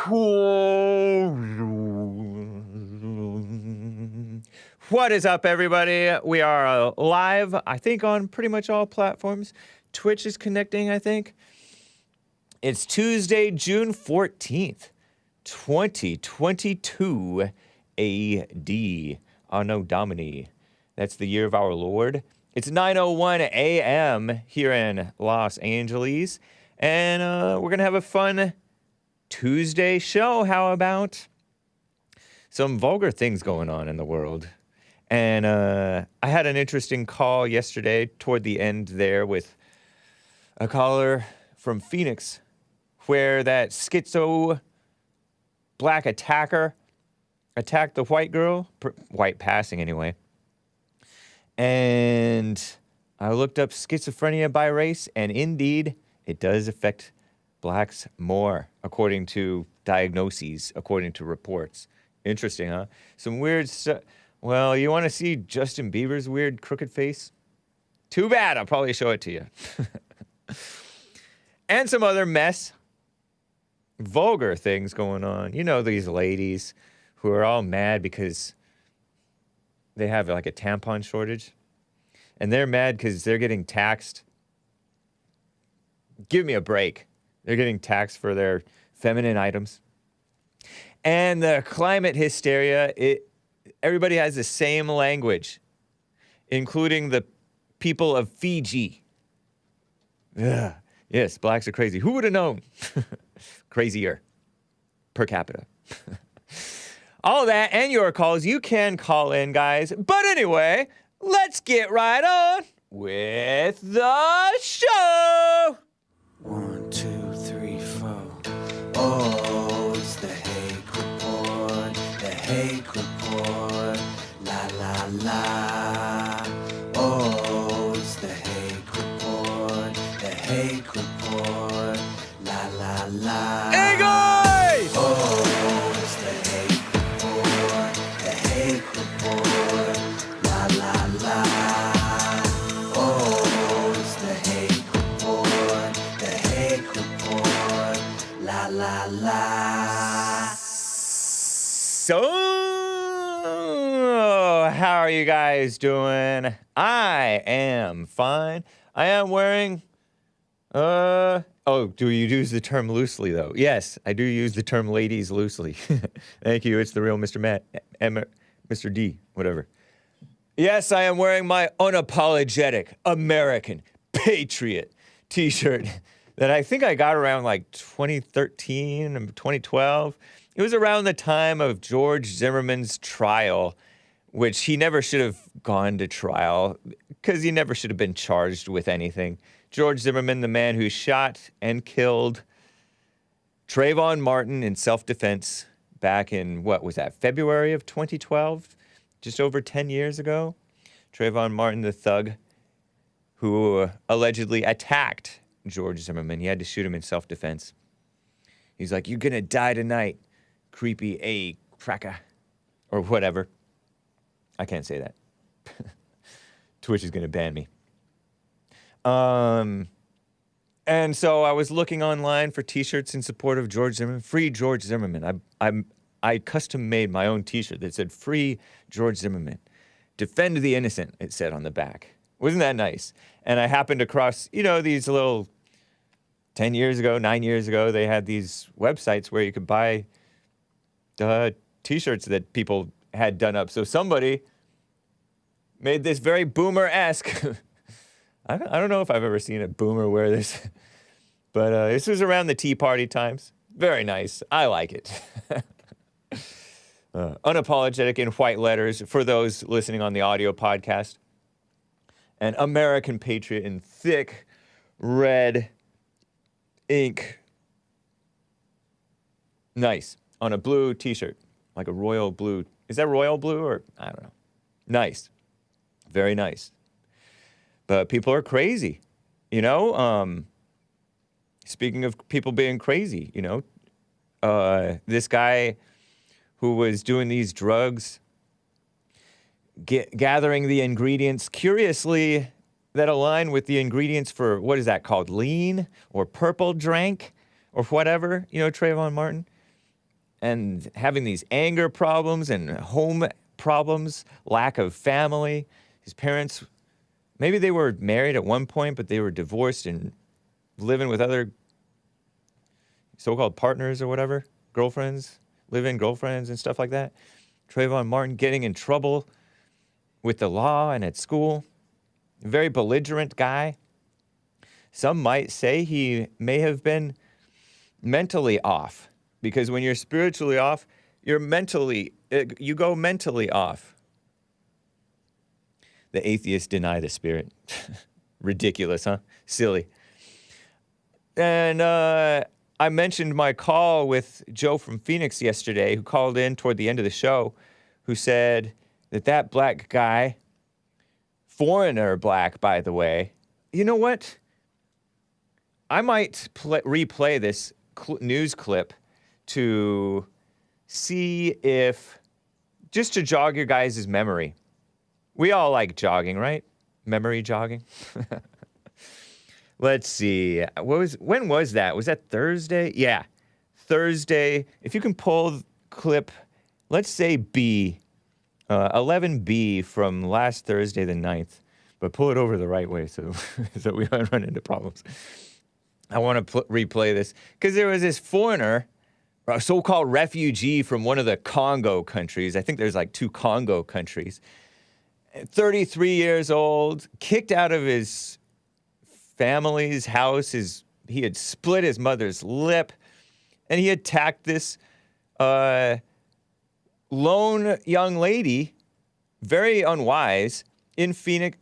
What is up, everybody? We are live, I think, on pretty much all platforms. Twitch is connecting, I think. It's Tuesday, June 14th, 2022 AD. Anno Domini. That's the year of our Lord. It's 9:01 a.m. here in Los Angeles. And we're going to have a fun Tuesday show. How about some vulgar things going on in the world? And I had an interesting call yesterday toward the end there with a caller from Phoenix where that schizo black attacker attacked the white girl, white passing anyway. And I looked up schizophrenia by race, and indeed, it does affect blacks more, according to diagnoses, according to reports. Interesting, huh? Some weird stuff. Well, you want to see Justin Bieber's weird crooked face? Too bad, I'll probably show it to you. And some other mess. Vulgar things going on. You know these ladies who are all mad because they have like a tampon shortage. And they're mad because they're getting taxed. Give me a break. They're getting taxed for their feminine items. And the climate hysteria, everybody has the same language, including the people of Fiji. Ugh. Yes, blacks are crazy. Who would have known? Crazier per capita. All that and your calls, you can call in, guys. But anyway, let's get right on with the show. 1, 2, 3, 4. Oh, it's the Hake Report. The Hake Report. La la la. Oh, it's the Hake Report. The Hake Report. La la la. Hey guys! Oh, it's the Hake Report. The Hake Report. La la la. Oh, it's the Hake Report. The Hake Report. La la la. So, how are you guys doing? I am fine. I am wearing, oh, do you use the term loosely, though? Yes, I do use the term ladies loosely. Thank you. It's the real Mr. Matt, Mr. D, whatever. Yes, I am wearing my unapologetic American Patriot T-shirt that I think I got around like 2013 and 2012. It was around the time of George Zimmerman's trial, which he never should have gone to trial because he never should have been charged with anything. George Zimmerman, the man who shot and killed Trayvon Martin in self-defense back in, what was that, February of 2012? Just over 10 years ago. Trayvon Martin, the thug who allegedly attacked George Zimmerman. He had to shoot him in self-defense. He's like, you're gonna die tonight, creepy A cracker, or whatever. I can't say that. Twitch is gonna ban me. And so I was looking online for T-shirts in support of George Zimmerman. Free George Zimmerman. I custom made my own T-shirt that said "Free George Zimmerman, defend the innocent." It said on the back. Wasn't that nice? And I happened across, these little 10 years ago, 9 years ago, they had these websites where you could buy T-shirts that people had done up. So somebody made this very boomer-esque. I don't know if I've ever seen a boomer wear this, but this was around the Tea Party times. Very nice. I like it. Unapologetic in white letters for those listening on the audio podcast. And American Patriot in thick red ink. Nice. On a blue T-shirt, like a royal blue. Is that royal blue or I don't know. Nice. Very nice. But people are crazy, Speaking of people being crazy, this guy who was doing these drugs, gathering the ingredients, curiously, that align with the ingredients for, what is that called, lean or purple drank or whatever, Trayvon Martin. and having these anger problems and home problems, lack of family. His parents, maybe they were married at one point, but they were divorced and living with other so-called partners or whatever, girlfriends, live-in girlfriends and stuff like that. Trayvon Martin getting in trouble with the law and at school. A very belligerent guy. Some might say he may have been mentally off, because when you're spiritually off, you go mentally off. The atheists deny the spirit. Ridiculous, huh? Silly. And I mentioned my call with Joe from Phoenix yesterday, who called in toward the end of the show, who said that black guy, foreigner black, by the way, you know what? I might replay this news clip to see if, just to jog your guys' memory. We all like jogging, right? Memory jogging. Let's see. When was that? Was that Thursday? Yeah, Thursday. If you can pull clip, let's say B, 11B from last Thursday the 9th, but pull it over the right way so we don't run into problems. I want to replay this because there was this foreigner, a so-called refugee from one of the Congo countries. I think there's like 2 Congo countries. 33 years old, kicked out of his family's house. He had split his mother's lip, and he attacked this lone young lady, very unwise, in Phoenix.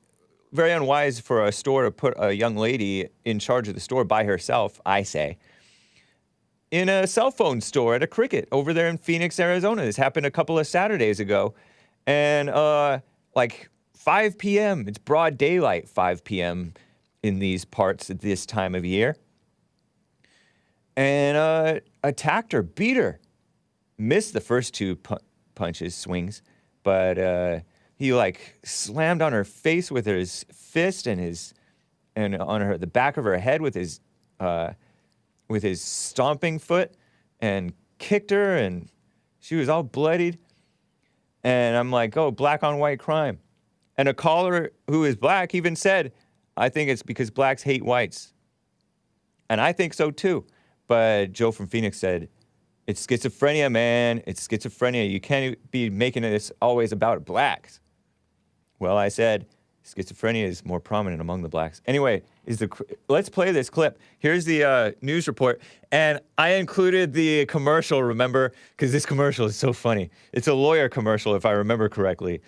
Very unwise for a store to put a young lady in charge of the store by herself, I say. In a cell phone store at a Cricket over there in Phoenix, Arizona. This happened a couple of Saturdays ago. And like 5 p.m., it's broad daylight, 5 p.m. in these parts at this time of year. And attacked her, beat her. Missed the first 2 punches, swings, but he like slammed on her face with his fist and on the back of her head with his stomping foot, and kicked her, and she was all bloodied. And I'm like, oh, black on white crime. And a caller who is black even said, I think it's because blacks hate whites. And I think so too. But Joe from Phoenix said, it's schizophrenia, man. It's schizophrenia. You can't be making this always about blacks. Well, I said schizophrenia is more prominent among the blacks. Anyway, let's play this clip. Here's the news report. And I included the commercial, remember? Because this commercial is so funny. It's a lawyer commercial, if I remember correctly,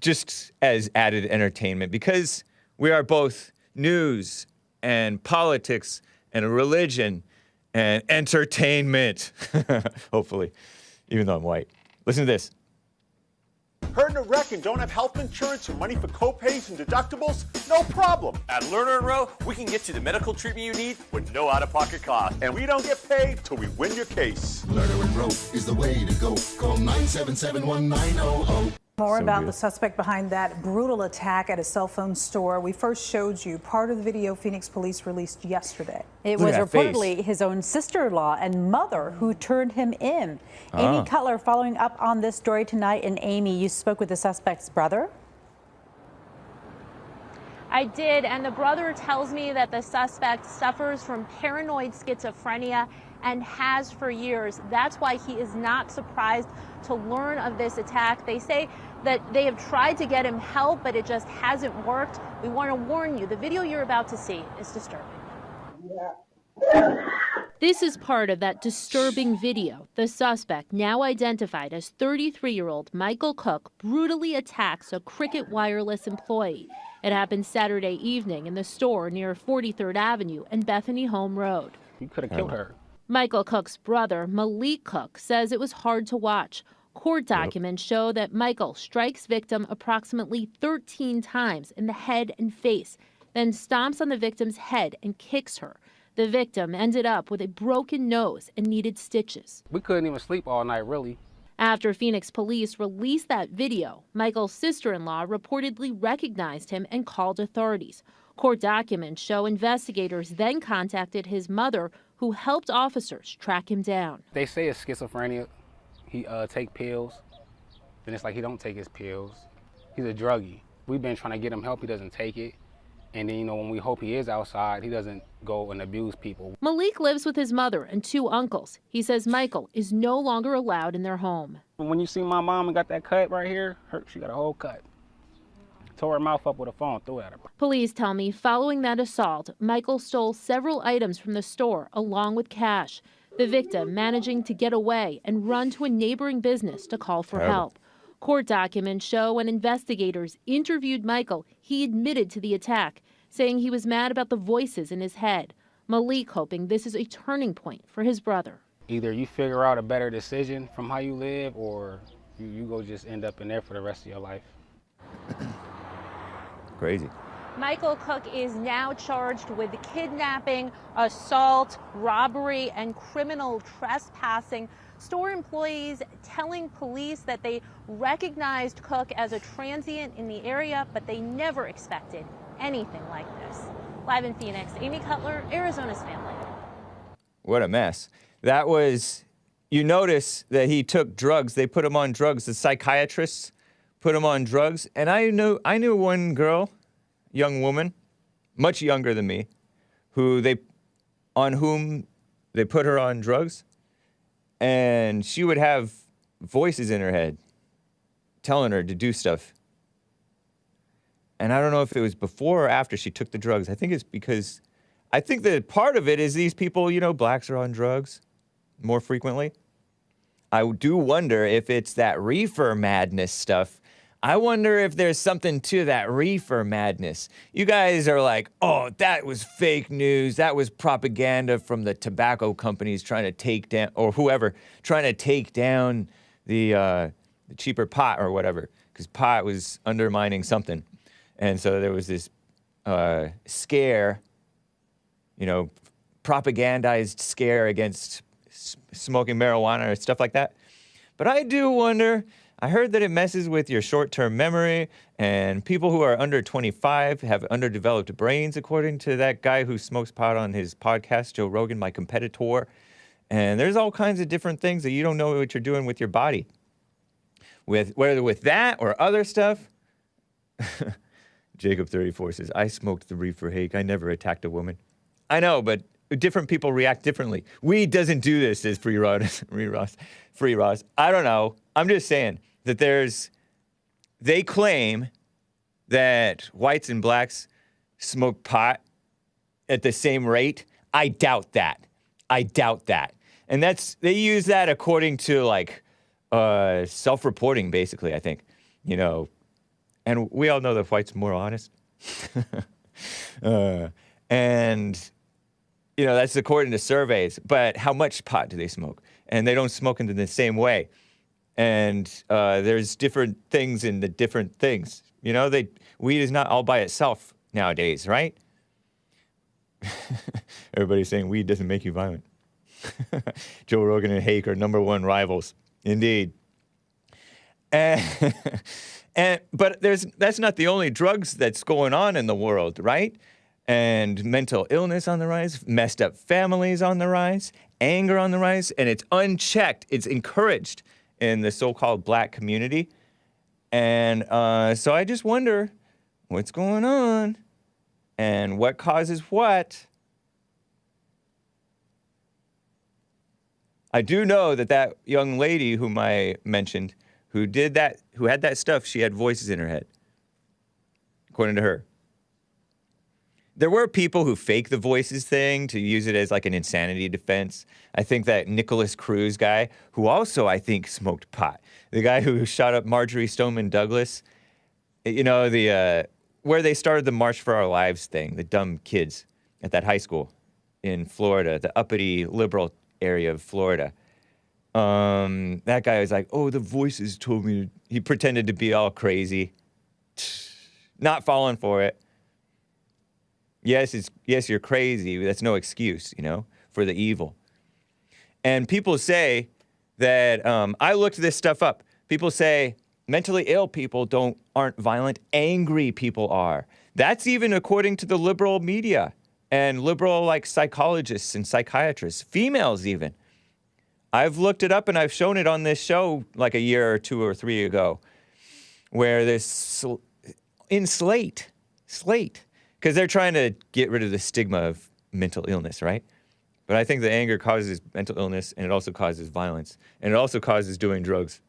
just as added entertainment. Because we are both news and politics and religion and entertainment. Hopefully, even though I'm white. Listen to this. Hurt in a wreck and don't have health insurance or money for co-pays and deductibles? No problem. At Lerner & Rowe, we can get you the medical treatment you need with no out-of-pocket cost. And we don't get paid till we win your case. Lerner & Rowe is the way to go. Call 977-1900. More So about good. the suspect behind that brutal attack at a cell phone store. We first showed you part of the video Phoenix police released yesterday. It Look was at that face. reportedly his own sister-in-law and mother who turned him in. Amy Cutler following up on this story tonight. And Amy, you spoke with the suspect's brother? I did, and the brother tells me that the suspect suffers from paranoid schizophrenia and has for years. That's why he is not surprised to learn of this attack. They say that they have tried to get him help, but it just hasn't worked. We want to warn you, the video you're about to see is disturbing. This is part of that disturbing video. The suspect, now identified as 33-year-old Michael Cook, brutally attacks a Cricket Wireless employee. It happened Saturday evening in the store near 43rd Avenue and Bethany Home Road. You could have killed her. Michael Cook's brother, Malik Cook, says it was hard to watch. Court documents show that Michael strikes victim approximately 13 times in the head and face, then stomps on the victim's head and kicks her. The victim ended up with a broken nose and needed stitches. We couldn't even sleep all night, really. After Phoenix police released that video, Michael's sister-in-law reportedly recognized him and called authorities. Court documents show investigators then contacted his mother, who helped officers track him down. They say it's schizophrenia. He take pills. Then it's like he don't take his pills. He's a druggie. We've been trying to get him help. He doesn't take it. And then, you know, when we hope he is outside, he doesn't go and abuse people. Malik lives with his mother and 2 uncles. He says Michael is no longer allowed in their home. When you see my mom and got that cut right here, she got a whole cut. Tore her mouth up with a phone, threw it at her. Police tell me following that assault, Michael stole several items from the store along with cash. The victim managing to get away and run to a neighboring business to call for help. Court documents show when investigators interviewed Michael, he admitted to the attack, saying he was mad about the voices in his head. Malik hoping this is a turning point for his brother. Either you figure out a better decision from how you live, or you go just end up in there for the rest of your life. Crazy. Michael Cook is now charged with kidnapping, assault, robbery, and criminal trespassing. Store employees telling police that they recognized Cook as a transient in the area, but they never expected anything like this. Live in Phoenix, Amy Cutler, Arizona's Family. What a mess. That was, you notice that he took drugs. They put him on drugs. The psychiatrists put him on drugs. And I knew one girl, young woman, much younger than me, on whom they put her on drugs. And she would have voices in her head telling her to do stuff. And I don't know if it was before or after she took the drugs. I think it's because, I think that part of it is these people, you know, blacks are on drugs more frequently. I do wonder if it's that reefer madness stuff. I wonder if there's something to that reefer madness. You guys are like, oh, that was fake news. That was propaganda from the tobacco companies trying to take down, or whoever, trying to take down the cheaper pot or whatever, because pot was undermining something. And so there was this scare, you know, propagandized scare against smoking marijuana or stuff like that. But I do wonder, I heard that it messes with your short-term memory, and people who are under 25 have underdeveloped brains, according to that guy who smokes pot on his podcast, Joe Rogan, my competitor. And there's all kinds of different things that you don't know what you're doing with your body. Whether with that or other stuff. Jacob 34 says, I smoked the reefer, Hake. I never attacked a woman. I know, but different people react differently. Weed doesn't do this, says Free Ross. I don't know. I'm just saying that they claim that whites and blacks smoke pot at the same rate. I doubt that. And they use that according to like self-reporting, basically, I think, you know. And we all know that whites are more honest. And, you know, that's according to surveys. But how much pot do they smoke? And they don't smoke in the same way. And there's different things in the different things. You know, weed is not all by itself nowadays, right? Everybody's saying weed doesn't make you violent. Joe Rogan and Hake are #1 rivals. Indeed. But that's not the only drugs that's going on in the world, right? And mental illness on the rise, messed up families on the rise, anger on the rise, and it's unchecked. It's encouraged in the so-called black community. And so I just wonder what's going on and what causes what. I do know that young lady whom I mentioned, who had that stuff, she had voices in her head, according to her. There were people who fake the voices thing to use it as like an insanity defense. I think that Nicholas Cruz guy, who also I think smoked pot, the guy who shot up Marjorie Stoneman Douglas, you know, where they started the March for Our Lives thing, the dumb kids at that high school in Florida, the uppity liberal area of Florida. That guy was like, oh, the voices told me. He pretended to be all crazy. Not falling for it. Yes, you're crazy. That's no excuse, you know, for the evil. And people say that, I looked this stuff up. People say mentally ill people aren't violent. Angry people are. That's even according to the liberal media. and liberal like psychologists and psychiatrists, females even. I've looked it up and I've shown it on this show like a year or 2 or 3 ago, where this in Slate, because they're trying to get rid of the stigma of mental illness, right? But I think the anger causes mental illness, and it also causes violence, and it also causes doing drugs.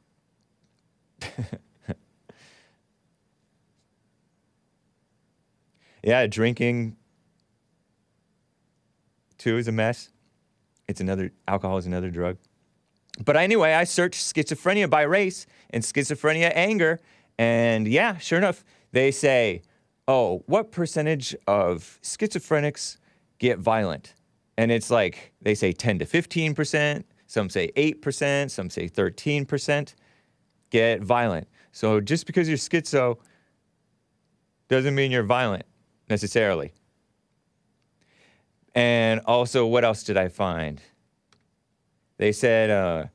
Yeah, drinking too is a mess. Alcohol is another drug. But anyway, I searched schizophrenia by race and schizophrenia anger, and yeah, sure enough, they say, oh, what percentage of schizophrenics get violent? And it's like, they say 10 to 15%, some say 8%, some say 13% get violent. So just because you're schizo doesn't mean you're violent necessarily. And also, what else did I find? They said,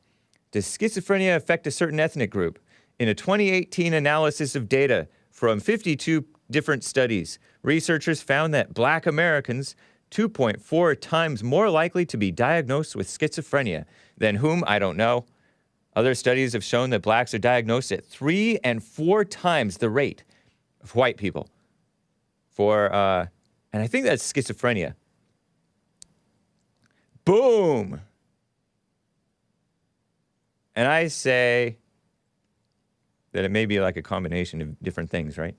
does schizophrenia affect a certain ethnic group? In a 2018 analysis of data from 52 different studies, researchers found that Black Americans 2.4 times more likely to be diagnosed with schizophrenia than whom, I don't know. Other studies have shown that blacks are diagnosed at 3 and 4 times the rate of white people. And I think that's schizophrenia. Boom! And I say that it may be like a combination of different things, right?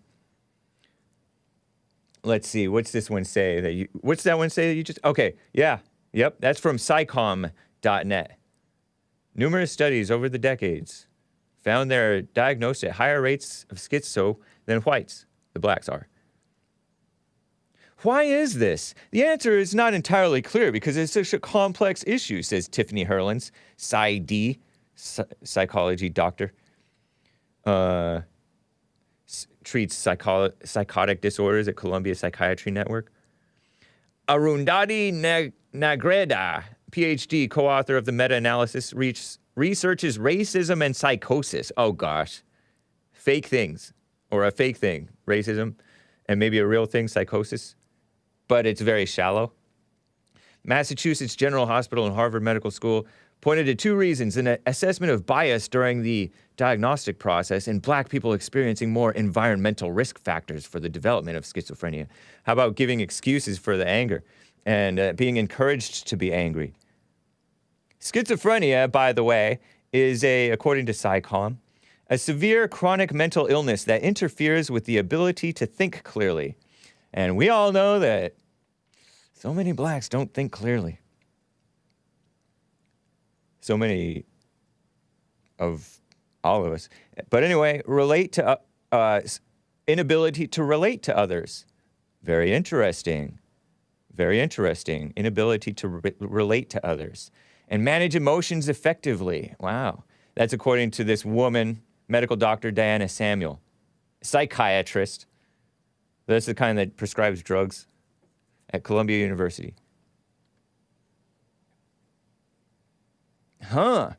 Let's see, what's this one say what's that one say that you just, okay, yeah, yep, that's from psychom.net. Numerous studies over the decades found they're diagnosed at higher rates of schizo than whites, the blacks are. Why is this? The answer is not entirely clear because it's such a complex issue, says Tiffany Herlins, PsyD, psychology doctor. Treats psychotic disorders at Columbia Psychiatry Network. Arundhati Nagreda, PhD, co-author of the meta-analysis, researches racism and psychosis. Oh gosh. Fake things, or a fake thing, racism, and maybe a real thing, psychosis. But it's very shallow. Massachusetts General Hospital and Harvard Medical School pointed to 2 reasons: an assessment of bias during the diagnostic process and black people experiencing more environmental risk factors for the development of schizophrenia. How about giving excuses for the anger and being encouraged to be angry? Schizophrenia, by the way, is according to Psychom, a severe chronic mental illness that interferes with the ability to think clearly. And we all know that so many blacks don't think clearly. So many of all of us. But anyway, inability to relate to others. Very interesting. Very interesting. Inability to relate to others. And manage emotions effectively. Wow. That's according to this woman, medical doctor Diana Samuel, psychiatrist. That's the kind that prescribes drugs at Columbia University. Huh.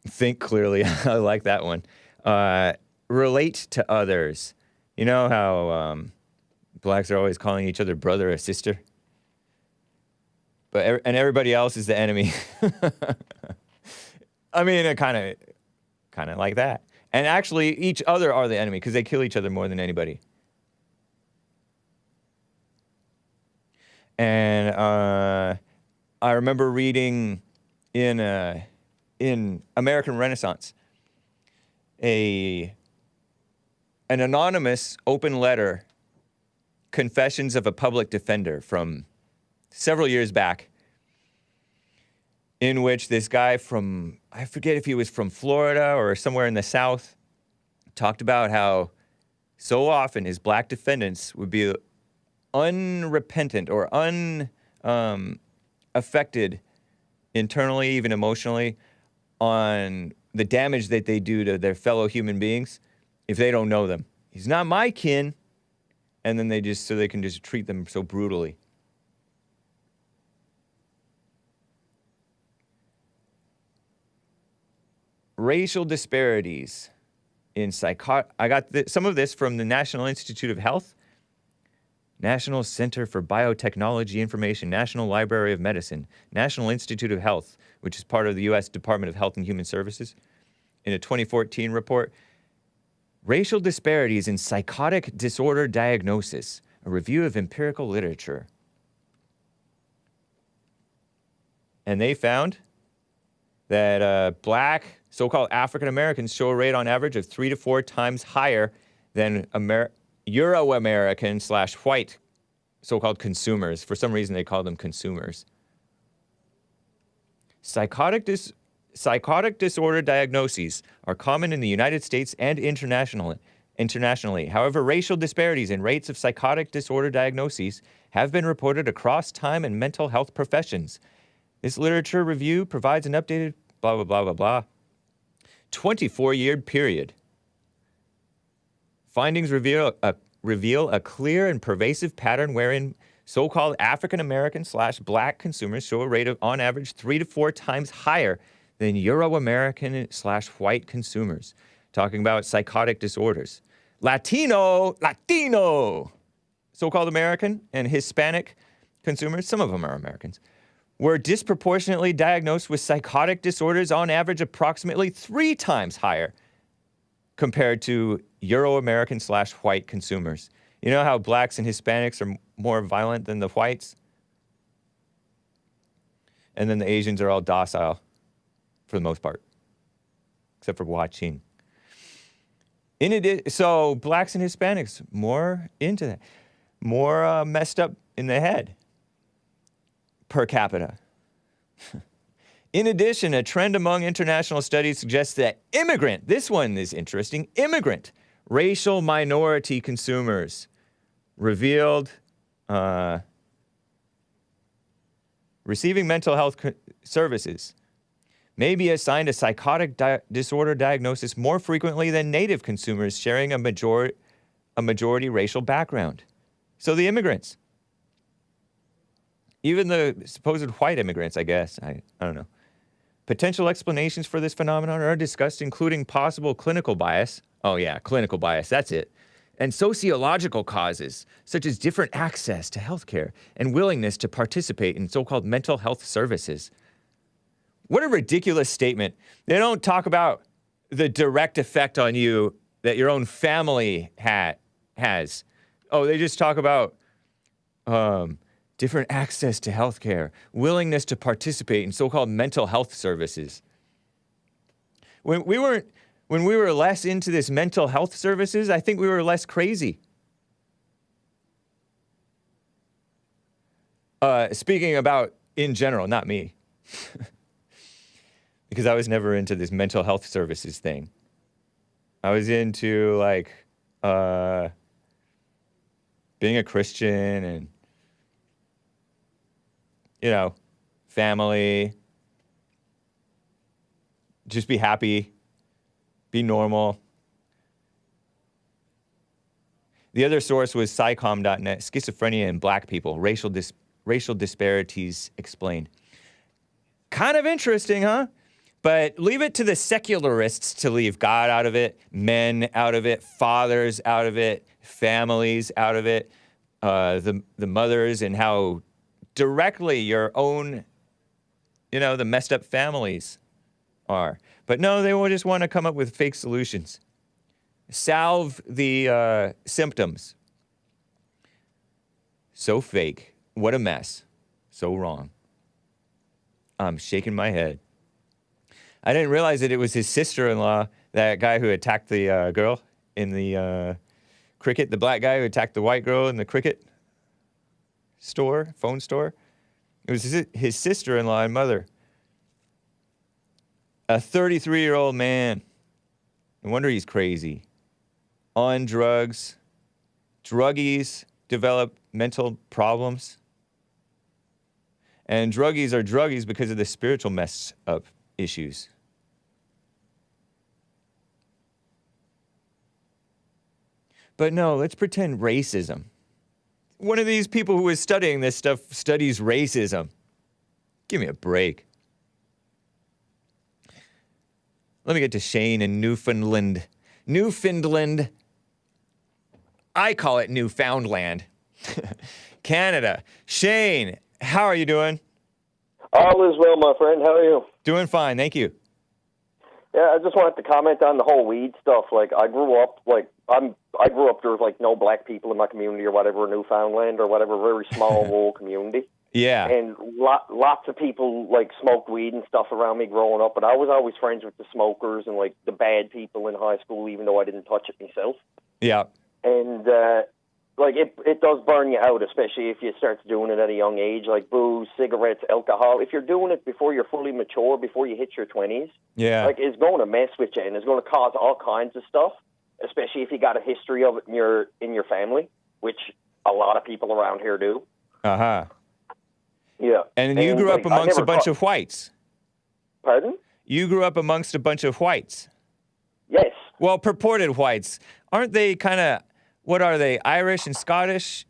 Think clearly. I like that one. Relate to others. You know how blacks are always calling each other brother or sister? And everybody else is the enemy. I mean, kind of like that. And actually, each other are the enemy because they kill each other more than anybody. And I remember reading in American Renaissance an anonymous open letter, Confessions of a Public Defender from several years back, in which this guy from, I forget if he was from Florida or somewhere in the South, talked about how so often his black defendants would be unrepentant or unaffected internally, even emotionally, on the damage that they do to their fellow human beings if they don't know them. He's not my kin. And then they can just treat them so brutally. Racial disparities in I got some of this from the National Institute of Health. National Center for Biotechnology Information, National Library of Medicine, National Institute of Health, which is part of the U.S. Department of Health and Human Services, in a 2014 report, Racial Disparities in Psychotic Disorder Diagnosis, a review of empirical literature. And they found that black, so-called African Americans show a rate on average of 3 to 4 times higher than Euro-American / white so-called consumers. For some reason, they call them consumers. Psychotic disorder diagnoses are common in the United States and internationally. However, racial disparities in rates of psychotic disorder diagnoses have been reported across time and mental health professions. This literature review provides an updated blah, blah, blah, blah, blah. 24-year period. Findings reveal a clear and pervasive pattern wherein so-called African American / black consumers show a rate of, on average, 3 to 4 times higher than Euro-American / white consumers. Talking about psychotic disorders. Latino, so-called American and Hispanic consumers, some of them are Americans, were disproportionately diagnosed with psychotic disorders on average approximately 3 times higher compared to Euro-American / white consumers. You know how blacks and Hispanics are more violent than the whites? And then the Asians are all docile, for the most part, except for watching. So blacks and Hispanics, more into that. More messed up in the head per capita. In addition, a trend among international studies suggests that immigrant, this one is interesting, immigrant, racial minority consumers revealed receiving mental health services may be assigned a psychotic disorder diagnosis more frequently than native consumers sharing a majority racial background. So the immigrants. Even the supposed white immigrants, I guess. I don't know. Potential explanations for this phenomenon are discussed, including possible clinical bias. Oh yeah, clinical bias, that's it. And sociological causes, such as different access to healthcare and willingness to participate in so-called mental health services. What a ridiculous statement. They don't talk about the direct effect on you that your own family has. Oh, they just talk about different access to healthcare, willingness to participate in so-called mental health services. When we were less into this mental health services, I think we were less crazy. Speaking about in general, not me. Because I was never into this mental health services thing. I was into, like, being a Christian and, you know, family. Just be happy. Be normal. The other source was psycom.net, schizophrenia in black people, racial disparities explained. Kind of interesting, huh? But leave it to the secularists to leave God out of it, men out of it, fathers out of it, families out of it, the mothers, and how directly your own, you know, the messed up families are. But no, they will just want to come up with fake solutions. Salve the symptoms. So fake. What a mess. So wrong. I'm shaking my head. I didn't realize that it was his sister-in-law, that guy who attacked the girl in the cricket, the black guy who attacked the white girl in the cricket store, phone store. It was his sister-in-law and mother. A 33-year-old man. No wonder he's crazy. On drugs. Druggies develop mental problems. And druggies are druggies because of the spiritual mess up issues. But no, let's pretend racism. One of these people who is studying this stuff studies racism. Give me a break. Let me get to Shane in Newfoundland. Newfoundland. I call it Newfoundland. Canada. Shane, how are you doing? All is well, my friend. How are you? Doing fine, thank you. Yeah, I just wanted to comment on the whole weed stuff. Like, I grew up there was like no black people in my community or whatever, Newfoundland or whatever, very small rural community. Yeah. And lots of people like smoked weed and stuff around me growing up, but I was always friends with the smokers and like the bad people in high school, even though I didn't touch it myself. Yeah. And like it does burn you out, especially if you start doing it at a young age, like booze, cigarettes, alcohol. If you're doing it before you're fully mature, before you hit your 20s, Yeah. like it's going to mess with you and it's going to cause all kinds of stuff, especially if you got a history of it in your family, which a lot of people around here do. Uh-huh. Yeah. And you grew up amongst a bunch of whites. Pardon? You grew up amongst a bunch of whites. Yes. Well, purported whites. Aren't they kind of, what are they, Irish and Scottish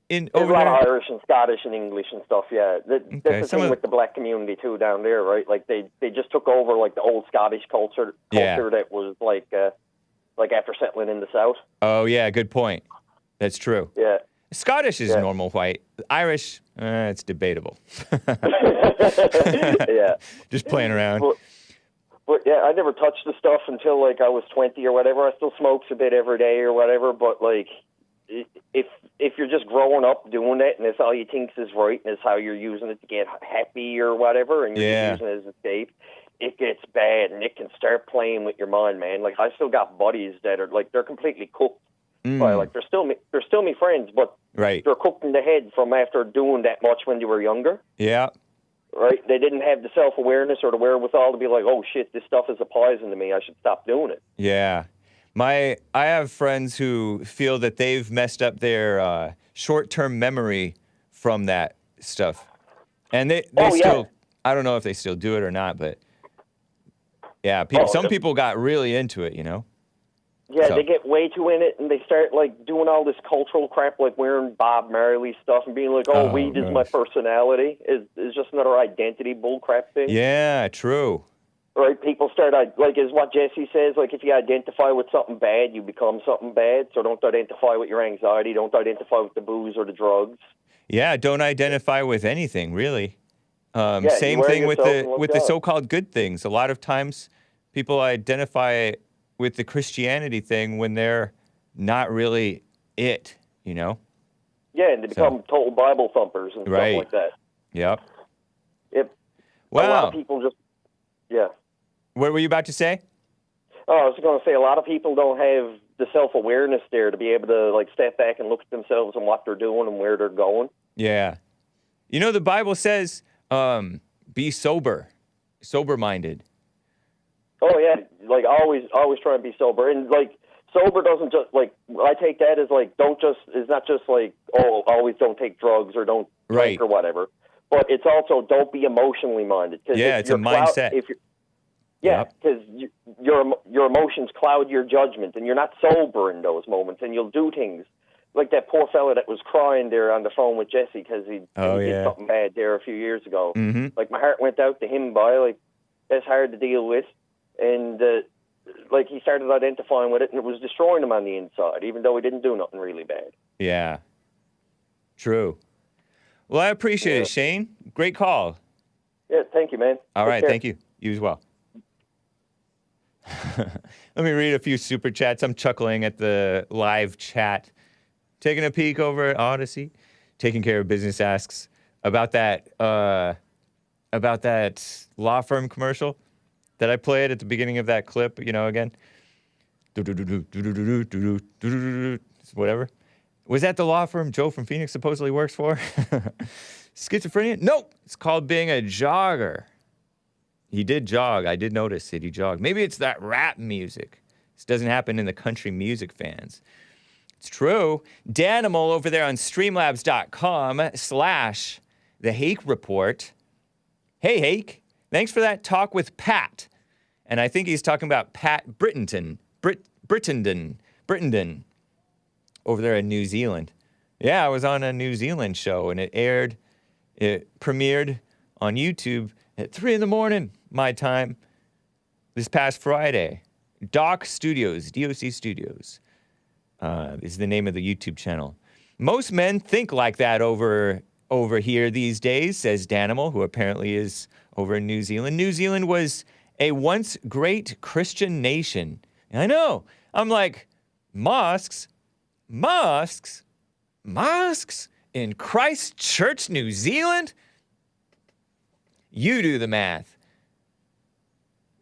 There's over a lot there? of Irish and Scottish and English and stuff, yeah. That's the thing with the black community, too, down there, right? Like, they just took over, like, the old Scottish culture that was, like after settling in the South. Oh, yeah, good point. That's true. Yeah. Scottish is normal white. Irish, it's debatable. Yeah. Just playing around. But yeah, I never touched the stuff until like I was 20 or whatever. I still smokes a bit every day or whatever. But like, if you're just growing up doing it and it's all you think is right and it's how you're using it to get happy or whatever, and you're using it as escape, it gets bad and it can start playing with your mind, man. Like I still got buddies that are like they're completely cooked. Like they're still me friends, but they're cooked in the head from after doing that much when they were younger. Yeah. Right? They didn't have the self-awareness or the wherewithal to be like, oh, shit, this stuff is a poison to me. I should stop doing it. Yeah. I have friends who feel that they've messed up their short-term memory from that stuff. And they still, I don't know if they still do it or not, but yeah, some people got really into it, you know? Yeah, they get way too in it, and they start, like, doing all this cultural crap, like wearing Bob Marley stuff and being like, weed is my personality, is just another identity bullcrap thing. Yeah, true. Right? People start, like, is what Jesse says, like, if you identify with something bad, you become something bad, so don't identify with your anxiety, don't identify with the booze or the drugs. Yeah, don't identify with anything, really. Same thing with the so-called good things. A lot of times, people identify with the Christianity thing when they're not really it, you know? Yeah, and they become total Bible thumpers and stuff like that. Yep. A lot of people just, What were you about to say? Oh, I was going to say a lot of people don't have the self-awareness there to be able to, like, step back and look at themselves and what they're doing and where they're going. Yeah. You know, the Bible says, be sober-minded. Oh, yeah, like, always try and be sober. And, like, sober doesn't just, like, I take that as, like, it's not just, like, always don't take drugs or don't drink or whatever. But it's also don't be emotionally minded. Yeah, it's a mindset. Because your emotions cloud your judgment, and you're not sober in those moments, and you'll do things. Like that poor fella that was crying there on the phone with Jesse because he did something bad there a few years ago. Mm-hmm. Like, my heart went out to him, like, that's hard to deal with. And, like, he started identifying with it, and it was destroying him on the inside, even though he didn't do nothing really bad. Yeah. True. Well, I appreciate it, Shane. Great call. Yeah, thank you, man. All Take right, care. thank you. You as well. Let me read a few super chats. I'm chuckling at the live chat. Taking a peek over at Odyssey. Taking Care of Business asks about that law firm commercial that I played at the beginning of that clip, you know, again. Whatever. Was that the law firm Joe from Phoenix supposedly works for? Schizophrenia? Nope. It's called being a jogger. He did jog. I did notice that he jogged. Maybe it's that rap music. This doesn't happen in the country music fans. It's true. Danimal over there on streamlabs.com/the Hake Report. Hey, Hake. Thanks for that talk with Pat. And I think he's talking about Pat Brittenden. Brittenden. Over there in New Zealand. Yeah, I was on a New Zealand show, and it premiered on YouTube at 3 a.m, my time, this past Friday. DOC Studios, DOC Studios, is the name of the YouTube channel. Most men think like that over here these days, says Danimal, who apparently is over in New Zealand. New Zealand was a once great Christian nation. I know. I'm like, mosques in Christchurch, New Zealand? You do the math.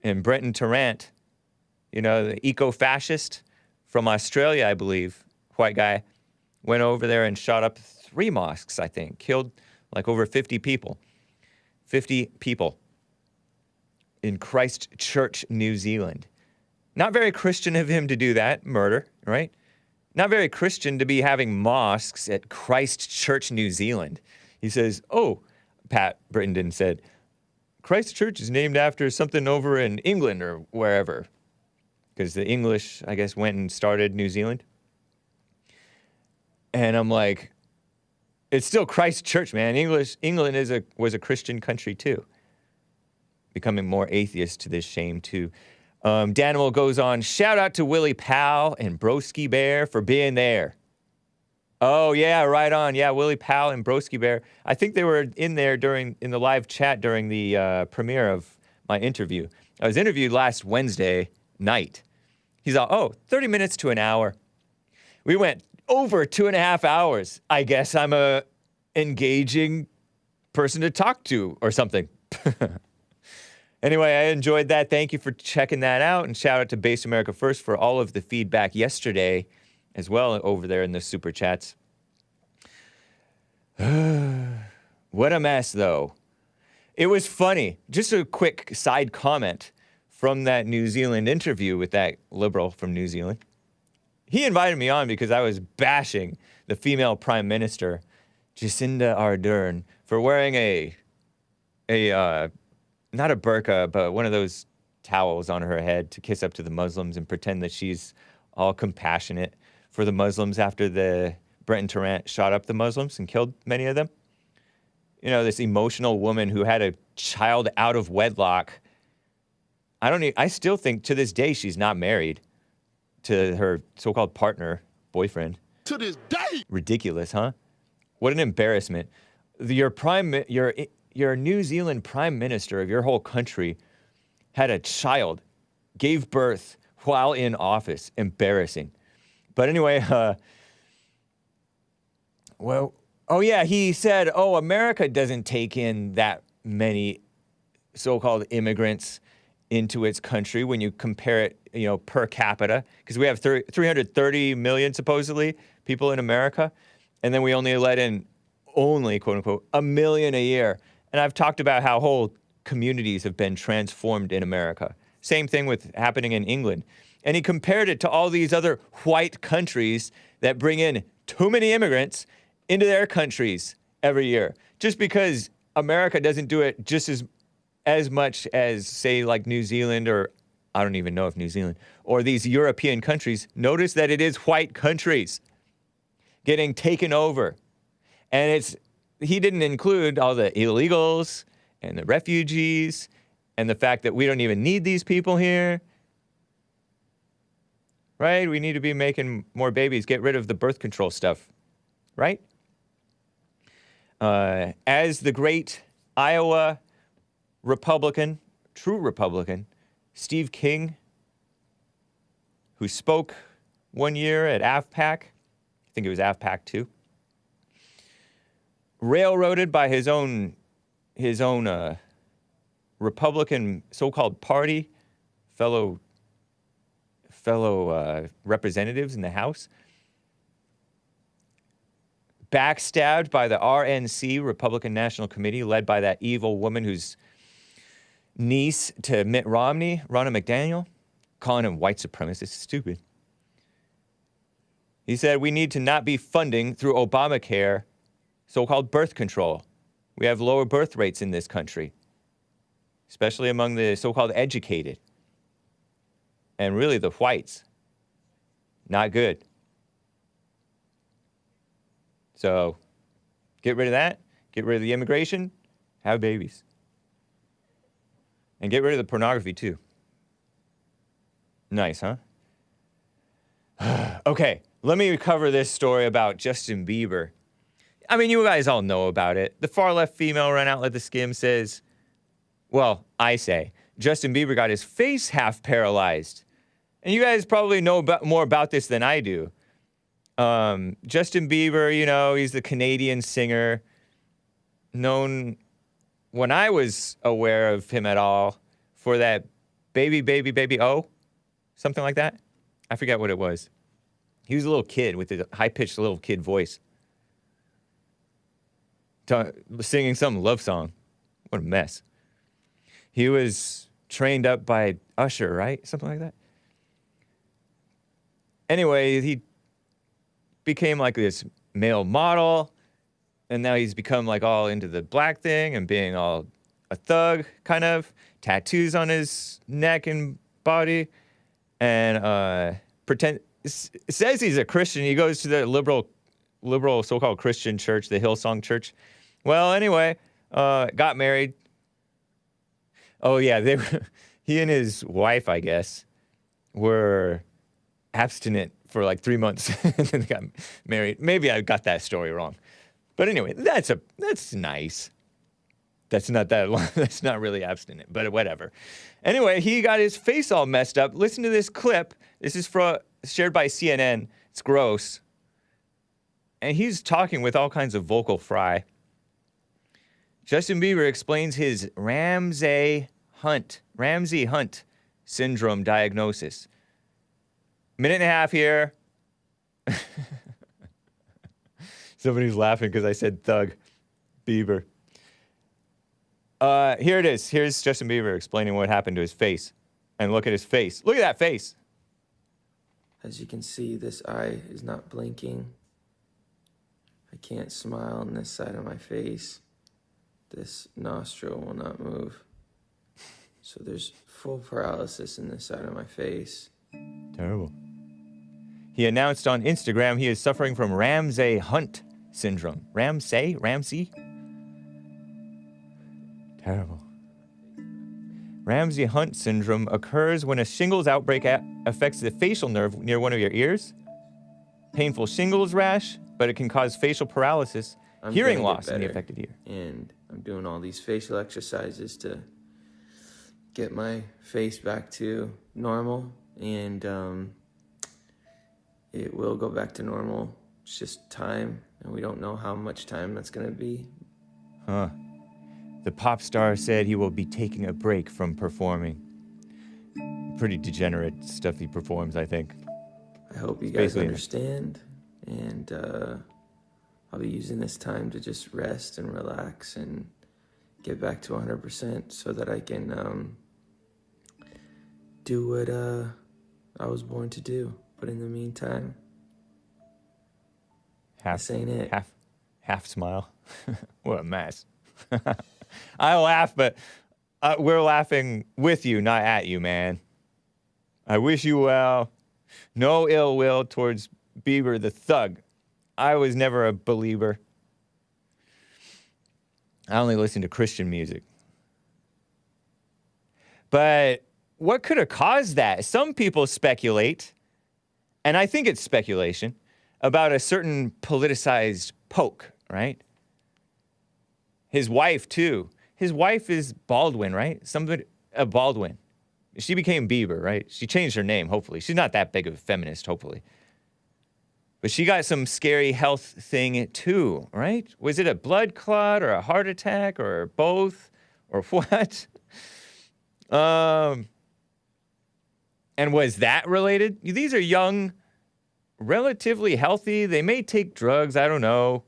And Brenton Tarrant, you know, the eco-fascist from Australia, I believe, white guy, went over there and shot up 3 mosques, I think, killed like over 50 people. 50 people in Christchurch, New Zealand. Not very Christian of him to do that, murder, right? Not very Christian to be having mosques at Christchurch, New Zealand. He says, oh, Pat Brittenden said, Christchurch is named after something over in England or wherever. Because the English, I guess, went and started New Zealand. And I'm like, it's still Christchurch, man. England was a Christian country too. Becoming more atheist to this shame too. Danimal goes on, shout out to Willie Powell and Broski Bear for being there. Oh yeah, right on. Yeah, Willie Powell and Broski Bear. I think they were in there in the live chat during the premiere of my interview. I was interviewed last Wednesday night. He's all, 30 minutes to an hour. We went over 2.5 hours. I guess I'm a engaging person to talk to or something. Anyway, I enjoyed that. Thank you for checking that out. And shout out to Base America First for all of the feedback yesterday as well over there in the super chats. What a mess, though. It was funny. Just a quick side comment from that New Zealand interview with that liberal from New Zealand. He invited me on because I was bashing the female prime minister, Jacinda Ardern, for wearing not a burqa, but one of those towels on her head to kiss up to the Muslims and pretend that she's all compassionate for the Muslims after the Brenton Tarrant shot up the Muslims and killed many of them. You know, this emotional woman who had a child out of wedlock. I still think to this day she's not married to her so-called partner, boyfriend. To this day. Ridiculous, huh? What an embarrassment. Your New Zealand prime minister of your whole country had a child, gave birth while in office. Embarrassing. But anyway, he said, America doesn't take in that many so-called immigrants into its country when you compare it, per capita, because we have 330 million, supposedly, people in America, and then we only let in quote unquote, 1 million a year. And I've talked about how whole communities have been transformed in America. Same thing happening in England. And he compared it to all these other white countries that bring in too many immigrants into their countries every year. Just because America doesn't do it just as much as, say, like New Zealand, or I don't even know if New Zealand, or these European countries. Notice that it is white countries getting taken over. And he didn't include all the illegals and the refugees and the fact that we don't even need these people here. Right? We need to be making more babies, get rid of the birth control stuff. Right? As the great Iowa Republican, true Republican, Steve King, who spoke one year at AFPAC, I think it was AFPAC 2, railroaded by his own Republican so-called party, fellow representatives in the House, backstabbed by the RNC, Republican National Committee, led by that evil woman who's niece to Mitt Romney, Ronna McDaniel, calling him white supremacist. Stupid. He said, we need to not be funding through Obamacare so-called birth control. We have lower birth rates in this country, especially among the so-called educated. And really the whites. Not good. So get rid of that. Get rid of the immigration. Have babies. And get rid of the pornography too. Nice, huh? Okay, let me cover this story about Justin Bieber. I mean, you guys all know about it. The far-left female run outlet, The Skim, says, well, I say, Justin Bieber got his face half paralyzed. And you guys probably know more about this than I do. Justin Bieber, you know, he's the Canadian singer, known, when I was aware of him at all, for that baby, baby, baby, oh, something like that. I forget what it was. He was a little kid with a high-pitched little kid voice. Singing some love song. What a mess. He was trained up by Usher, right? Something like that. Anyway, he became like this male model, and now he's become like all into the black thing and being all a thug, kind of. Tattoos on his neck and body. And says he's a Christian. He goes to the liberal so-called Christian church, the Hillsong Church. Well, anyway, got married. Oh, yeah, he and his wife, I guess, were abstinent for like 3 months and then they got married. Maybe I got that story wrong. But anyway, that's nice. That's not that long. That's not really abstinent, but whatever. Anyway, he got his face all messed up. Listen to this clip. This is shared by CNN. It's gross. And he's talking with all kinds of vocal fry. Justin Bieber explains his Ramsay Hunt syndrome diagnosis. Minute and a half here. Somebody's laughing because I said thug. Bieber. Here it is. Here's Justin Bieber explaining what happened to his face. And look at his face. Look at that face. As you can see, this eye is not blinking. I can't smile on this side of my face. This nostril will not move. So there's full paralysis in this side of my face. Terrible. He announced on Instagram he is suffering from Ramsay Hunt syndrome. Ramsay? Terrible. Ramsay Hunt syndrome occurs when a shingles outbreak affects the facial nerve near one of your ears. Painful shingles rash, but it can cause facial paralysis, hearing loss in the affected ear. And I'm doing all these facial exercises to get my face back to normal, and it will go back to normal. It's just time, and we don't know how much time that's going to be. Huh. The pop star said he will be taking a break from performing. Pretty degenerate stuff he performs, I think. I hope you guys understand, and I'll be using this time to just rest and relax and get back to 100% so that I can do what I was born to do. But in the meantime, this ain't it. Half smile. What a mess. I laugh, but we're laughing with you, not at you, man. I wish you well. No ill will towards Bieber the thug. I was never a believer. I only listen to Christian music. But what could have caused that? Some people speculate, and I think it's speculation, about a certain politicized poke, right? His wife, too. His wife is Baldwin, right? Baldwin. She became Bieber, right? She changed her name, hopefully. She's not that big of a feminist, hopefully. But she got some scary health thing, too, right? Was it a blood clot or a heart attack or both or what? And was that related? These are young, relatively healthy. They may take drugs, I don't know.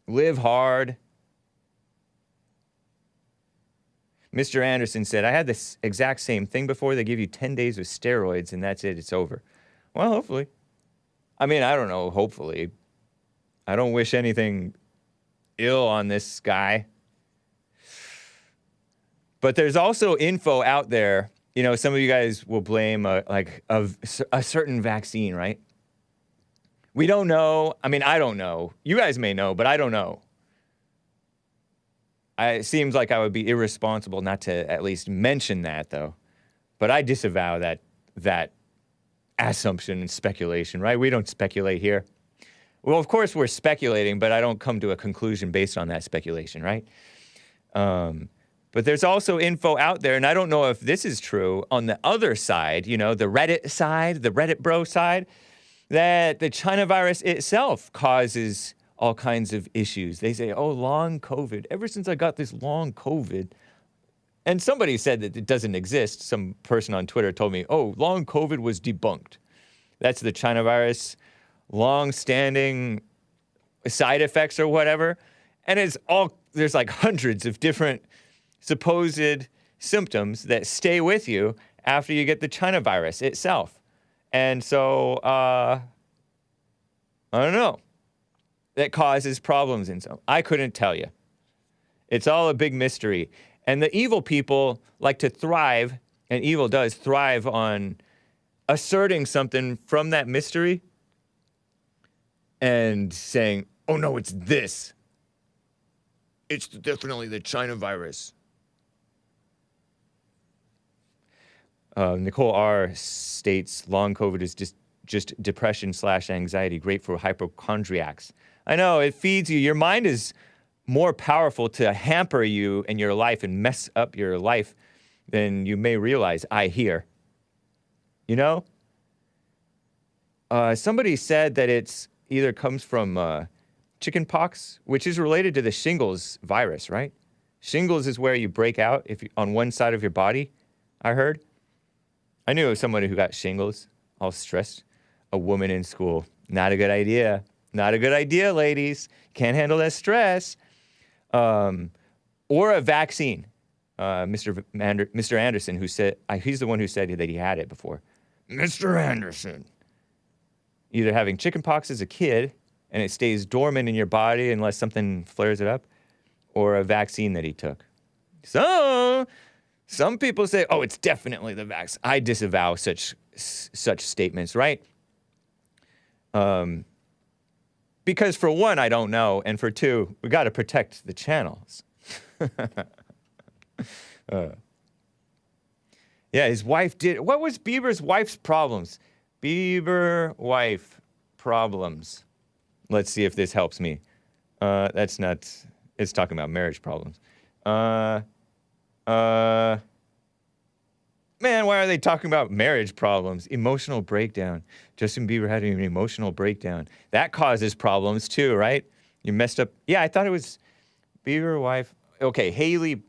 Live hard. Mr. Anderson said, I had this exact same thing before. They give you 10 days of steroids, and that's it. It's over. Well, hopefully. I mean, I don't know, hopefully. I don't wish anything ill on this guy. But there's also info out there. You know, some of you guys will blame a certain vaccine, right? We don't know. I mean, I don't know. You guys may know, but I don't know. It seems like I would be irresponsible not to at least mention that, though. But I disavow that assumption and speculation, right? We don't speculate here. Well, of course we're speculating, but I don't come to a conclusion based on that speculation, right? But there's also info out there, and I don't know if this is true, on the other side, you know, the Reddit side, the Reddit bro side, that the China virus itself causes all kinds of issues. They say, oh, long COVID. Ever since I got this long COVID, and somebody said that it doesn't exist. Some person on Twitter told me, oh, long COVID was debunked. That's the China virus, long-standing side effects or whatever. And there's like hundreds of different supposed symptoms that stay with you after you get the China virus itself. And so, I don't know. That causes problems in some. I couldn't tell you. It's all a big mystery. And the evil people like to thrive, and evil does thrive on asserting something from that mystery and saying, oh no, it's this. It's definitely the China virus. Nicole R. states, long COVID is just depression/anxiety, great for hypochondriacs. I know, it feeds you. Your mind is more powerful to hamper you in your life and mess up your life than you may realize, I hear. You know? Somebody said that it's either comes from chicken pox, which is related to the shingles virus, right? Shingles is where you break out on one side of your body, I heard. I knew somebody who got shingles, all stressed. A woman in school. Not a good idea. Not a good idea, ladies. Can't handle that stress. Or a vaccine. Mr. Anderson, who said, he's the one who said that he had it before. Mr. Anderson. Either having chickenpox as a kid, and it stays dormant in your body unless something flares it up, or a vaccine that he took. So, some people say, oh, it's definitely the vax. I disavow such statements, right? Because for one, I don't know, and for two, we got to protect the channels. Yeah, his wife did. What was Bieber's wife's problems? Bieber wife problems. Let's see if this helps me. That's not. It's talking about marriage problems. Man, why are they talking about marriage problems? Emotional breakdown. Justin Bieber had an emotional breakdown. That causes problems too, right? You messed up. Yeah, I thought it was Bieber wife. Okay, Haley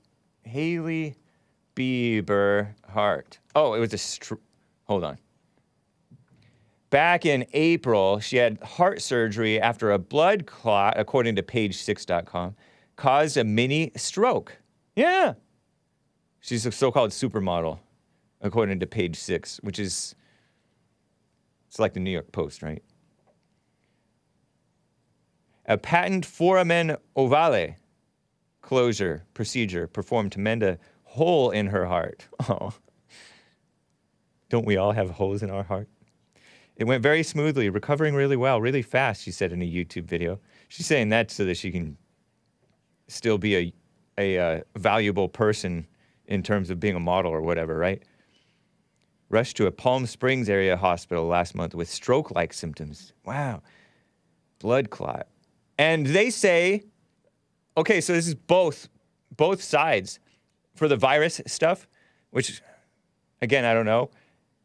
Bieber heart. Oh, it was hold on. Back in April, she had heart surgery after a blood clot, according to page6.com, caused a mini stroke. Yeah. She's a so-called supermodel, according to page 6, which is, it's like the New York Post, right? A patent foramen ovale closure procedure performed to mend a hole in her heart. Oh. Don't we all have holes in our heart? It went very smoothly, recovering really well, really fast, she said in a YouTube video. She's saying that so that she can still be a valuable person in terms of being a model or whatever, right? Rushed to a Palm Springs area hospital last month with stroke-like symptoms. Wow. Blood clot. And they say, okay, so this is both sides for the virus stuff, which, again, I don't know.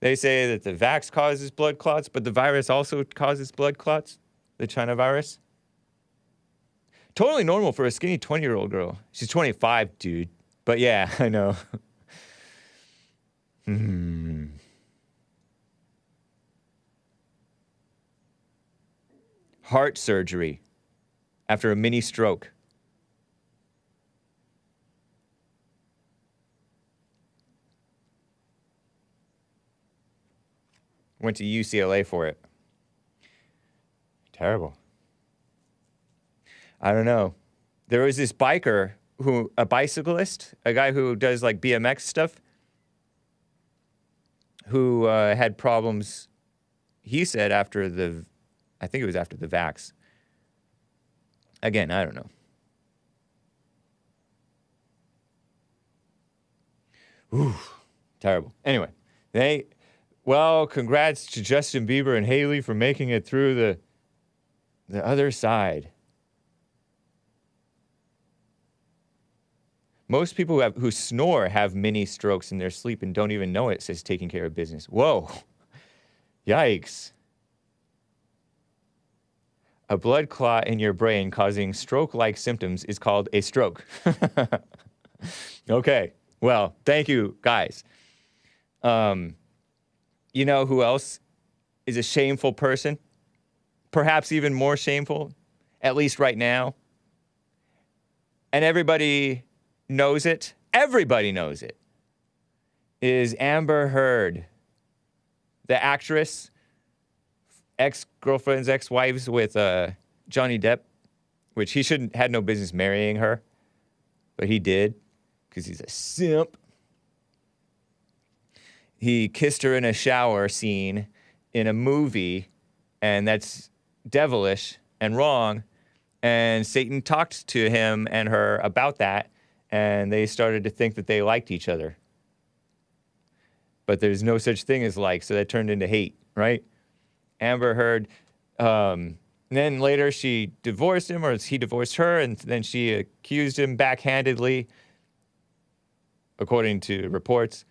They say that the vax causes blood clots, but the virus also causes blood clots, the China virus. Totally normal for a skinny 20-year-old girl. She's 25, dude. But yeah, I know. Heart surgery after a mini stroke. Went to UCLA for it. Terrible. I don't know. There was this biker a bicyclist, a guy who does like BMX stuff, who had problems, he said, I think it was after the vax. Again, I don't know. Ooh, terrible. Anyway, Well, congrats to Justin Bieber and Haley for making it through the other side. Most people who snore have mini strokes in their sleep and don't even know it, says Taking Care of Business. Whoa. Yikes. A blood clot in your brain causing stroke-like symptoms is called a stroke. Okay. Well, thank you, guys. You know who else is a shameful person? Perhaps even more shameful, at least right now. And everybody knows it. Everybody knows it. Is Amber Heard, the actress, ex-girlfriends, ex-wives with Johnny Depp, which he had no business marrying her, but he did because he's a simp. He kissed her in a shower scene in a movie, and that's devilish and wrong. And Satan talked to him and her about that, and they started to think that they liked each other. But there's no such thing as like, so that turned into hate, right? Amber Heard, then later she divorced him, or he divorced her, and then she accused him backhandedly, according to reports,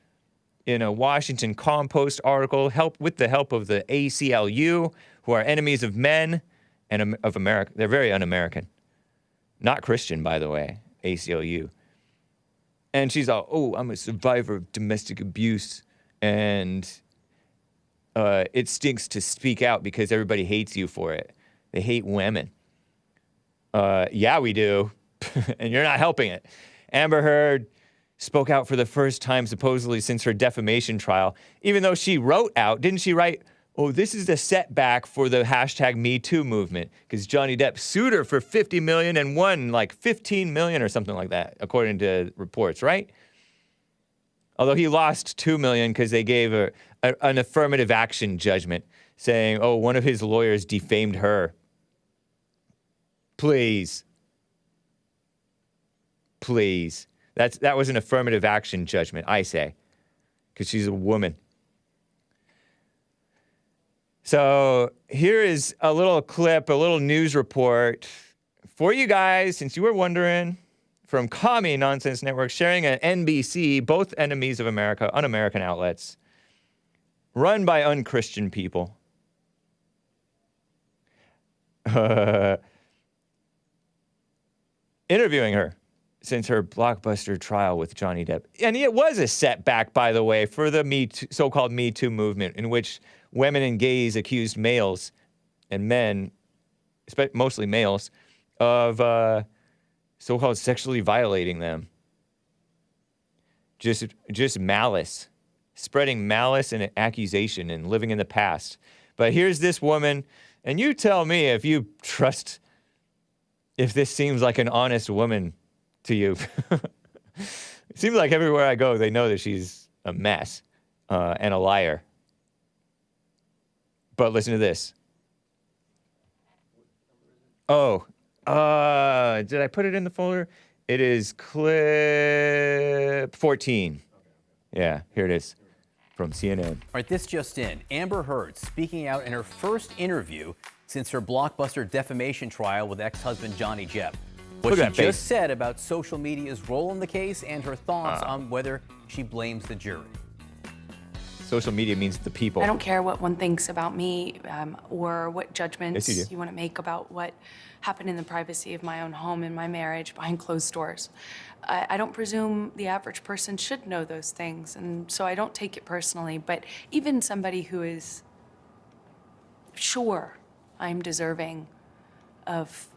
in a Washington Compost article, with the help of the ACLU, who are enemies of men and of America. They're very un-American. Not Christian, by the way, ACLU. And she's all, oh, I'm a survivor of domestic abuse, and it stinks to speak out because everybody hates you for it. They hate women. Yeah, we do. And you're not helping it. Amber Heard spoke out for the first time, supposedly, since her defamation trial, even though she wrote out, didn't she write, oh, this is a setback for the hashtag Me Too movement, because Johnny Depp sued her for $50 million and won like $15 million or something like that, according to reports, right? Although he lost $2 million because they gave an affirmative action judgment saying, oh, one of his lawyers defamed her. Please. Please. That was an affirmative action judgment, I say, because she's a woman. So here is a little clip, a little news report for you guys, since you were wondering, from Commie Nonsense Network, sharing an NBC, both enemies of America, un-American outlets, run by unchristian people. Interviewing her since her blockbuster trial with Johnny Depp. And it was a setback, by the way, for the so-called Me Too movement, in which women and gays accused males and men, mostly males, of so-called sexually violating them. Just malice. Spreading malice and accusation and living in the past. But here's this woman, and you tell me if you trust, if this seems like an honest woman to you. It seems like everywhere I go, they know that she's a mess and a liar. But listen to this. Oh, did I put it in the folder? It is clip 14. Yeah, here it is from CNN. All right, this just in. Amber Heard speaking out in her first interview since her blockbuster defamation trial with ex-husband Johnny Depp. What she just said about social media's role in the case and her thoughts on whether she blames the jury. Social media means the people. I don't care what one thinks about me or what judgments you want to make about what happened in the privacy of my own home and my marriage behind closed doors. I don't presume the average person should know those things, and so I don't take it personally. But even somebody who is sure I'm deserving of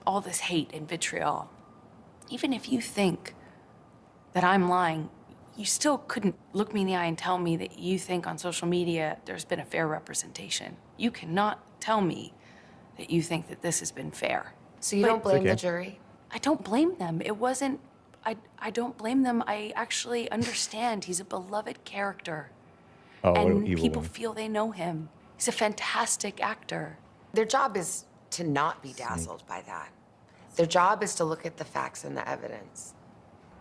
all this hate and vitriol, even if you think that I'm lying, you still couldn't look me in the eye and tell me that you think on social media there's been a fair representation. You cannot tell me that you think that this has been fair. So you don't blame the jury? I don't blame them. It wasn't, I don't blame them. I actually understand he's a beloved character. Oh, and people feel they know him. He's a fantastic actor. Their job is to not be dazzled by that. Their job is to look at the facts and the evidence.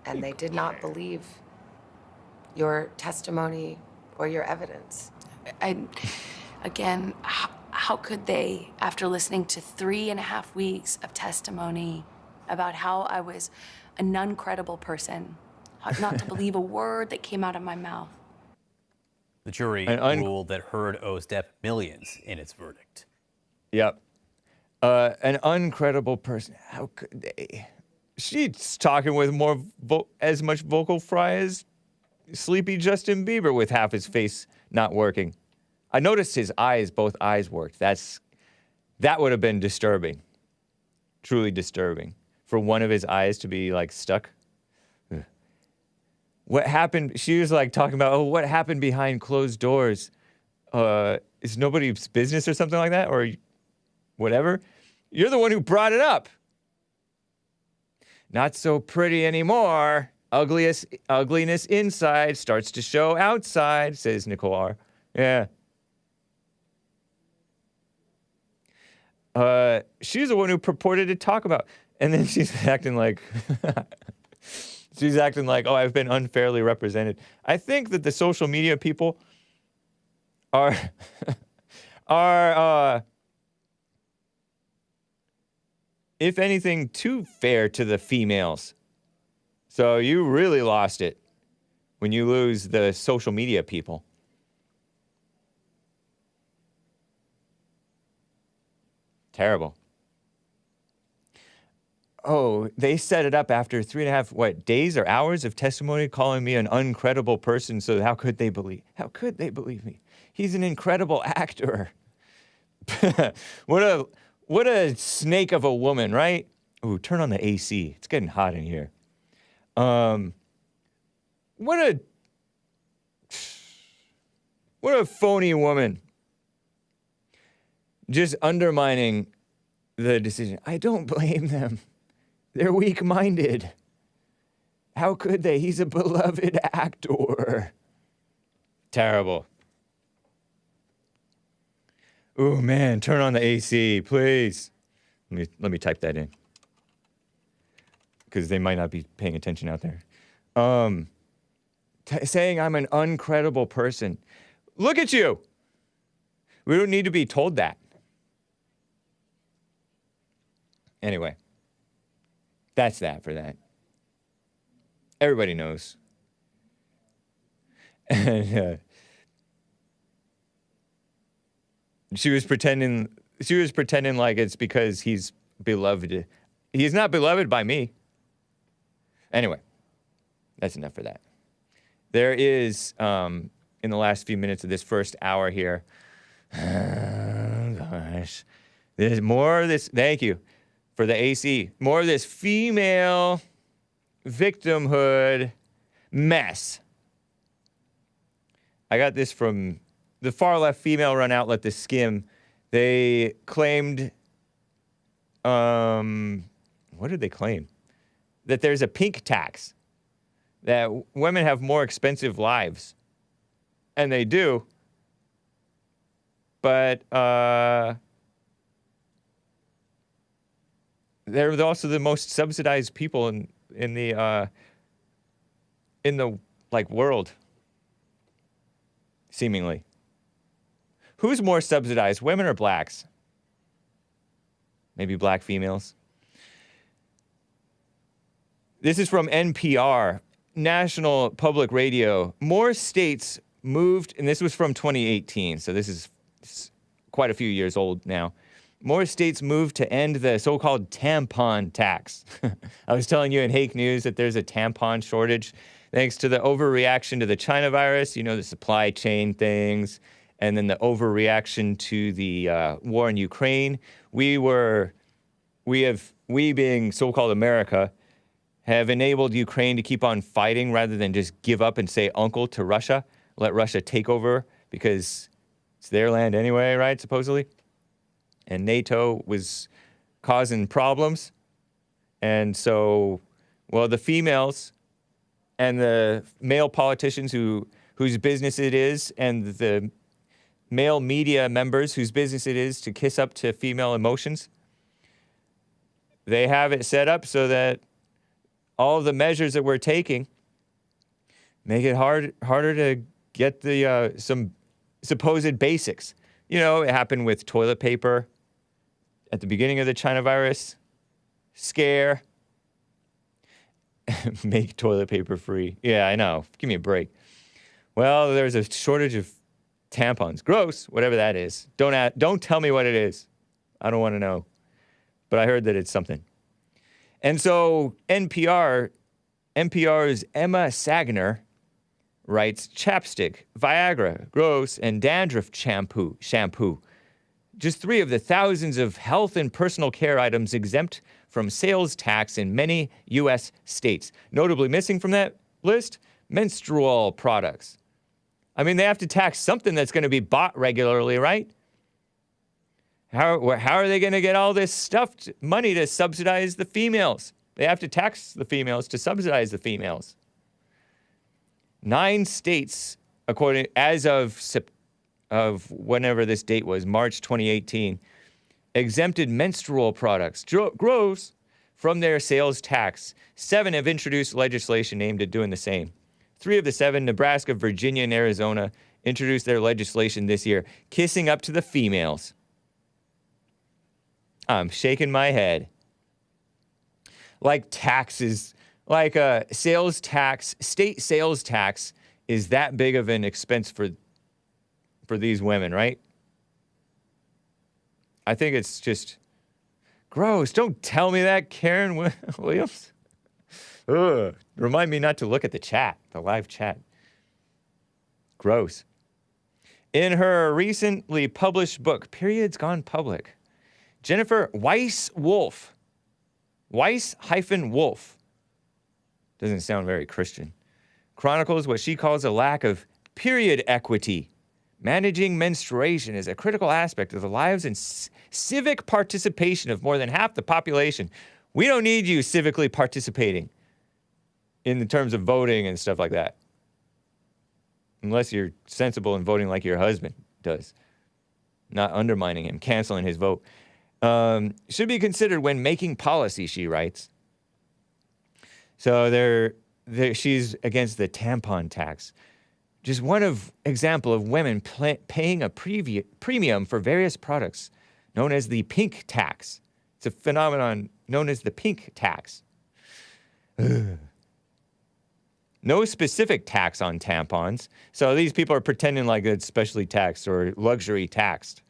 And they did not believe your testimony or your evidence. Again, how could they, after listening to 3.5 weeks of testimony about how I was a non-credible person, not to believe a word that came out of my mouth? The jury ruled that Heard owes Depp millions in its verdict. Yep. An uncredible person. How could they? She's talking with as much vocal fry as sleepy Justin Bieber with half his face not working. I noticed his eyes, both eyes worked. That would have been disturbing. Truly disturbing. For one of his eyes to be like stuck. Ugh. What happened? She was like talking about, what happened behind closed doors? Is nobody's business or something like that? Or whatever. You're the one who brought it up. Not so pretty anymore. Ugliness inside starts to show outside, says Nicole R. Yeah. She's the one who purported to talk about, and then she's acting like, oh, I've been unfairly represented. I think that the social media people are, if anything, too fair to the females. So you really lost it when you lose the social media people. Terrible. Oh, they set it up after 3.5, days or hours of testimony calling me an uncredible person, so how could they believe me? He's an incredible actor. What a snake of a woman, right? Ooh, turn on the AC. It's getting hot in here. What a phony woman. Just undermining the decision. I don't blame them. They're weak-minded. How could they? He's a beloved actor. Terrible. Oh man, turn on the AC, please. Let me type that in, because they might not be paying attention out there. Saying I'm an uncredible person. Look at you. We don't need to be told that. Anyway, that's that for that. Everybody knows. And she was pretending like it's because he's beloved. He's not beloved by me. Anyway, that's enough for that. There is, in the last few minutes of this first hour here, gosh, there's more of this. Thank you for the AC. More of this female victimhood mess. I got this from the far left female run outlet, The Skim. They claimed, what did they claim? That there's a pink tax, that women have more expensive lives. And they do. But they're also the most subsidized people in the world, seemingly. Who's more subsidized, women or blacks? Maybe black females. This is from NPR, National Public Radio. More states moved, and this was from 2018, so this is quite a few years old now. More states moved to end the so-called tampon tax. I was telling you in Hake News that there's a tampon shortage thanks to the overreaction to the China virus, the supply chain things, and then the overreaction to the war in Ukraine. We being so-called America, have enabled Ukraine to keep on fighting rather than just give up and say uncle to Russia, let Russia take over because it's their land anyway, right, supposedly? And NATO was causing problems. And so, the females and the male politicians whose business it is, and the male media members whose business it is to kiss up to female emotions, they have it set up so that all of the measures that we're taking make it harder to get the supposed basics. You know, it happened with toilet paper at the beginning of the China virus scare. Make toilet paper free. Yeah, I know. Give me a break. Well, there's a shortage of tampons. Gross, whatever that is. Don't tell me what it is. I don't want to know. But I heard that it's something. And so NPR's Emma Sagner writes, chapstick, Viagra, gross, and dandruff shampoo. Just 3 of the thousands of health and personal care items exempt from sales tax in many U.S. states. Notably missing from that list, menstrual products. I mean, they have to tax something that's going to be bought regularly, right? How are they going to get all this money to subsidize the females? They have to tax the females to subsidize the females. 9 states, as of whenever this date was, March 2018, exempted menstrual products, gross, from their sales tax. 7 have introduced legislation aimed at doing the same. 3 of the 7, Nebraska, Virginia, and Arizona, introduced their legislation this year, kissing up to the females. I'm shaking my head. Like taxes, like a sales tax, state sales tax is that big of an expense for these women, right? I think it's just gross. Don't tell me that, Karen Williams. Ugh. Remind me not to look at the chat, the live chat. Gross. In her recently published book, Periods Gone Public, Jennifer Weiss-Wolf, Weiss-Wolf, doesn't sound very Christian, chronicles what she calls a lack of period equity. Managing menstruation is a critical aspect of the lives and civic participation of more than half the population. We don't need you civically participating in the terms of voting and stuff like that. Unless you're sensible and voting like your husband does. Not undermining him, canceling his vote. Should be considered when making policy, she writes. So she's against the tampon tax. Just one example of women paying a premium for various products known as the pink tax. It's a phenomenon known as the pink tax. No specific tax on tampons, so these people are pretending like it's specially taxed or luxury taxed.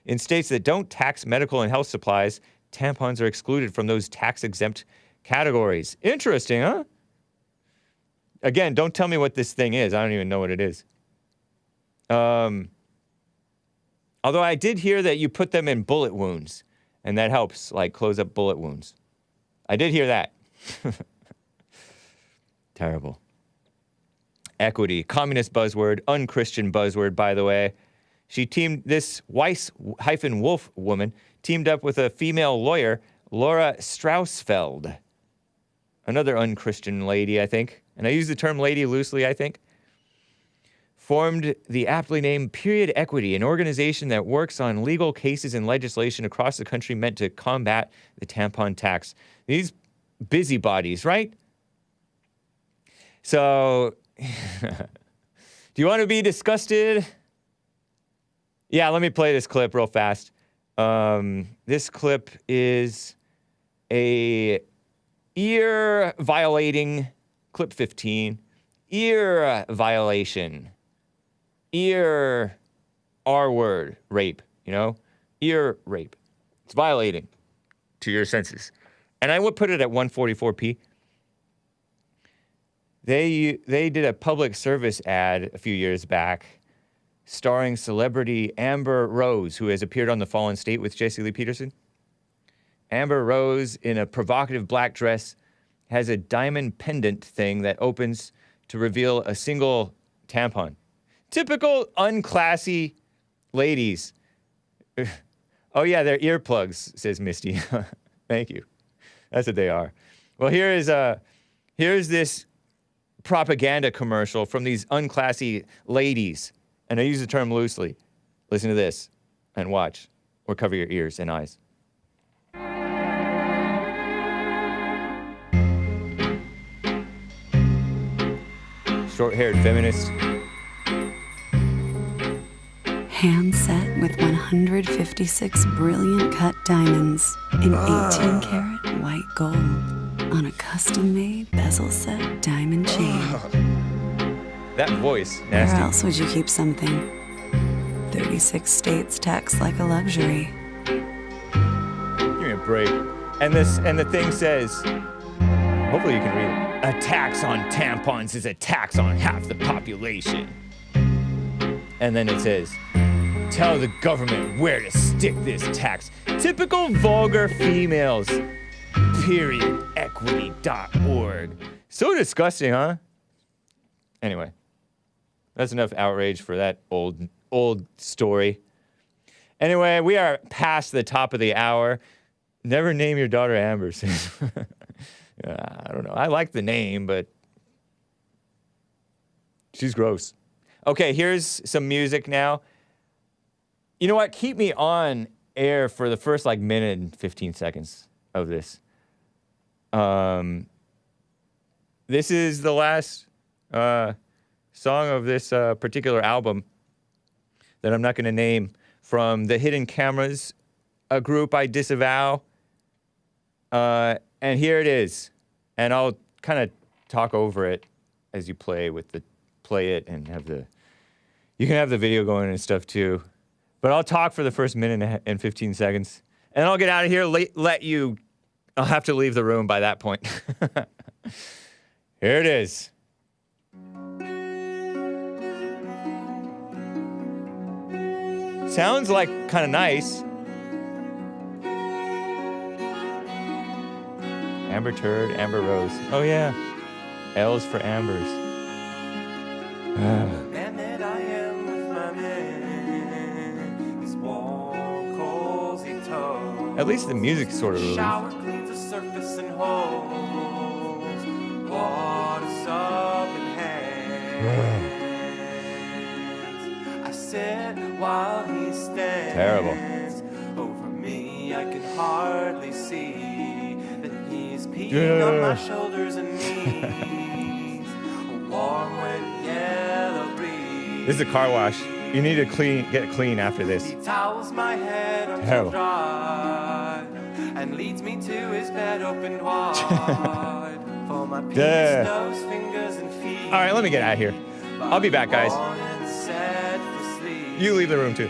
In states that don't tax medical and health supplies, tampons are excluded from those tax-exempt categories. Interesting, huh? Again, don't tell me what this thing is. I don't even know what it is. Although I did hear that you put them in bullet wounds, and that helps, like, close up bullet wounds. I did hear that. Terrible. Equity, communist buzzword, unchristian buzzword, by the way. This Weiss-Wolf woman teamed up with a female lawyer, Laura Strausfeld. Another unchristian lady, I think. And I use the term lady loosely, I think. Formed the aptly named Period Equity, an organization that works on legal cases and legislation across the country meant to combat the tampon tax. These busybodies, right? So, do you want to be disgusted? Yeah, let me play this clip real fast. This clip is a ear-violating, clip 15, ear violation, ear R-word rape, you know? Ear rape. It's violating to your senses. And I would put it at 144p. They did a public service ad a few years back starring celebrity Amber Rose, who has appeared on The Fallen State with Jesse Lee Peterson. Amber Rose, in a provocative black dress, has a diamond pendant thing that opens to reveal a single tampon. Typical unclassy ladies. Oh yeah, they're earplugs, says Misty. Thank you. That's what they are. Well, here's this propaganda commercial from these unclassy ladies. And I use the term loosely. Listen to this and watch, or cover your ears and eyes. Short-haired feminist. hand set with 156 brilliant cut diamonds in 18-karat white gold on a custom-made bezel-set diamond chain. That voice, Where nasty. else would you keep something? 36 states taxed like a luxury. Give me a break. And the thing says, hopefully you can read it. A tax on tampons is a tax on half the population. And then it says, tell the government where to stick this tax. Typical vulgar females. Equity.org. So disgusting, huh? Anyway, that's enough outrage for that old story. Anyway, we are past the top of the hour. Never name your daughter Amber. I don't know. I like the name, but she's gross. Okay, here's some music now. You know what? Keep me on air for the first minute and 15 seconds of this. This is the last song of this particular album that I'm not going to name, from the Hidden Cameras, a group I disavow. And here it is. And I'll kind of talk over it as you play it and have you can have the video going and stuff too. But I'll talk for the first minute and 15 seconds. And I'll get out of here, I'll have to leave the room by that point. Here it is. Sounds like kind of nice. Amber Turd, Amber Rose. Oh yeah. L's for Ambers. And that I am with my man. His warm, cozy toe. At least the music's sort of relief. Shower cleans the surface and holes. Water's up in hands. I sit while he stands. Terrible. Over me, I can hardly see that he's peeing on my shoulders and knees. A warm, wet, yellow breeze. This is a car wash. You need to get clean after this. He towels my head until Terrible. dry and leads me to his bed open wide for my penis, nose, fingers, and feet. All right, let me get out of here. I'll be back, guys. Set for sleep. You leave the room too.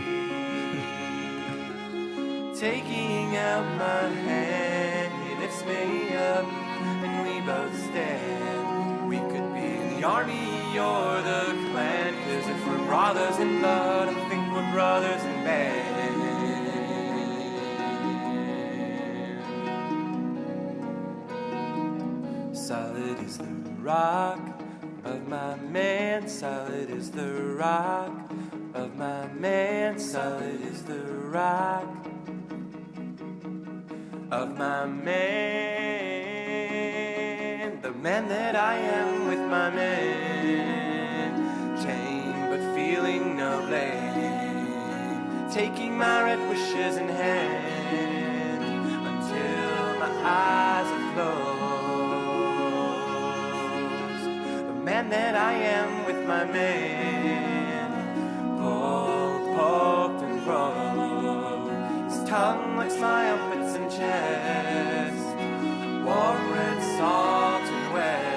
Taking out my hand, he lifts me up, and we both stand. We could be in the army or the clan, 'cause if we're brothers in blood, I think we're brothers in band. Solid is the rock of my man, solid is the rock of my man, solid is the rock of my man, the man that I am with my man, chained but feeling no blame, taking my red wishes in hand until my eyes are closed, the man that I am with my man, pulled, poked and probed, his tongue licks my armpits and chest, warm red salt and wet,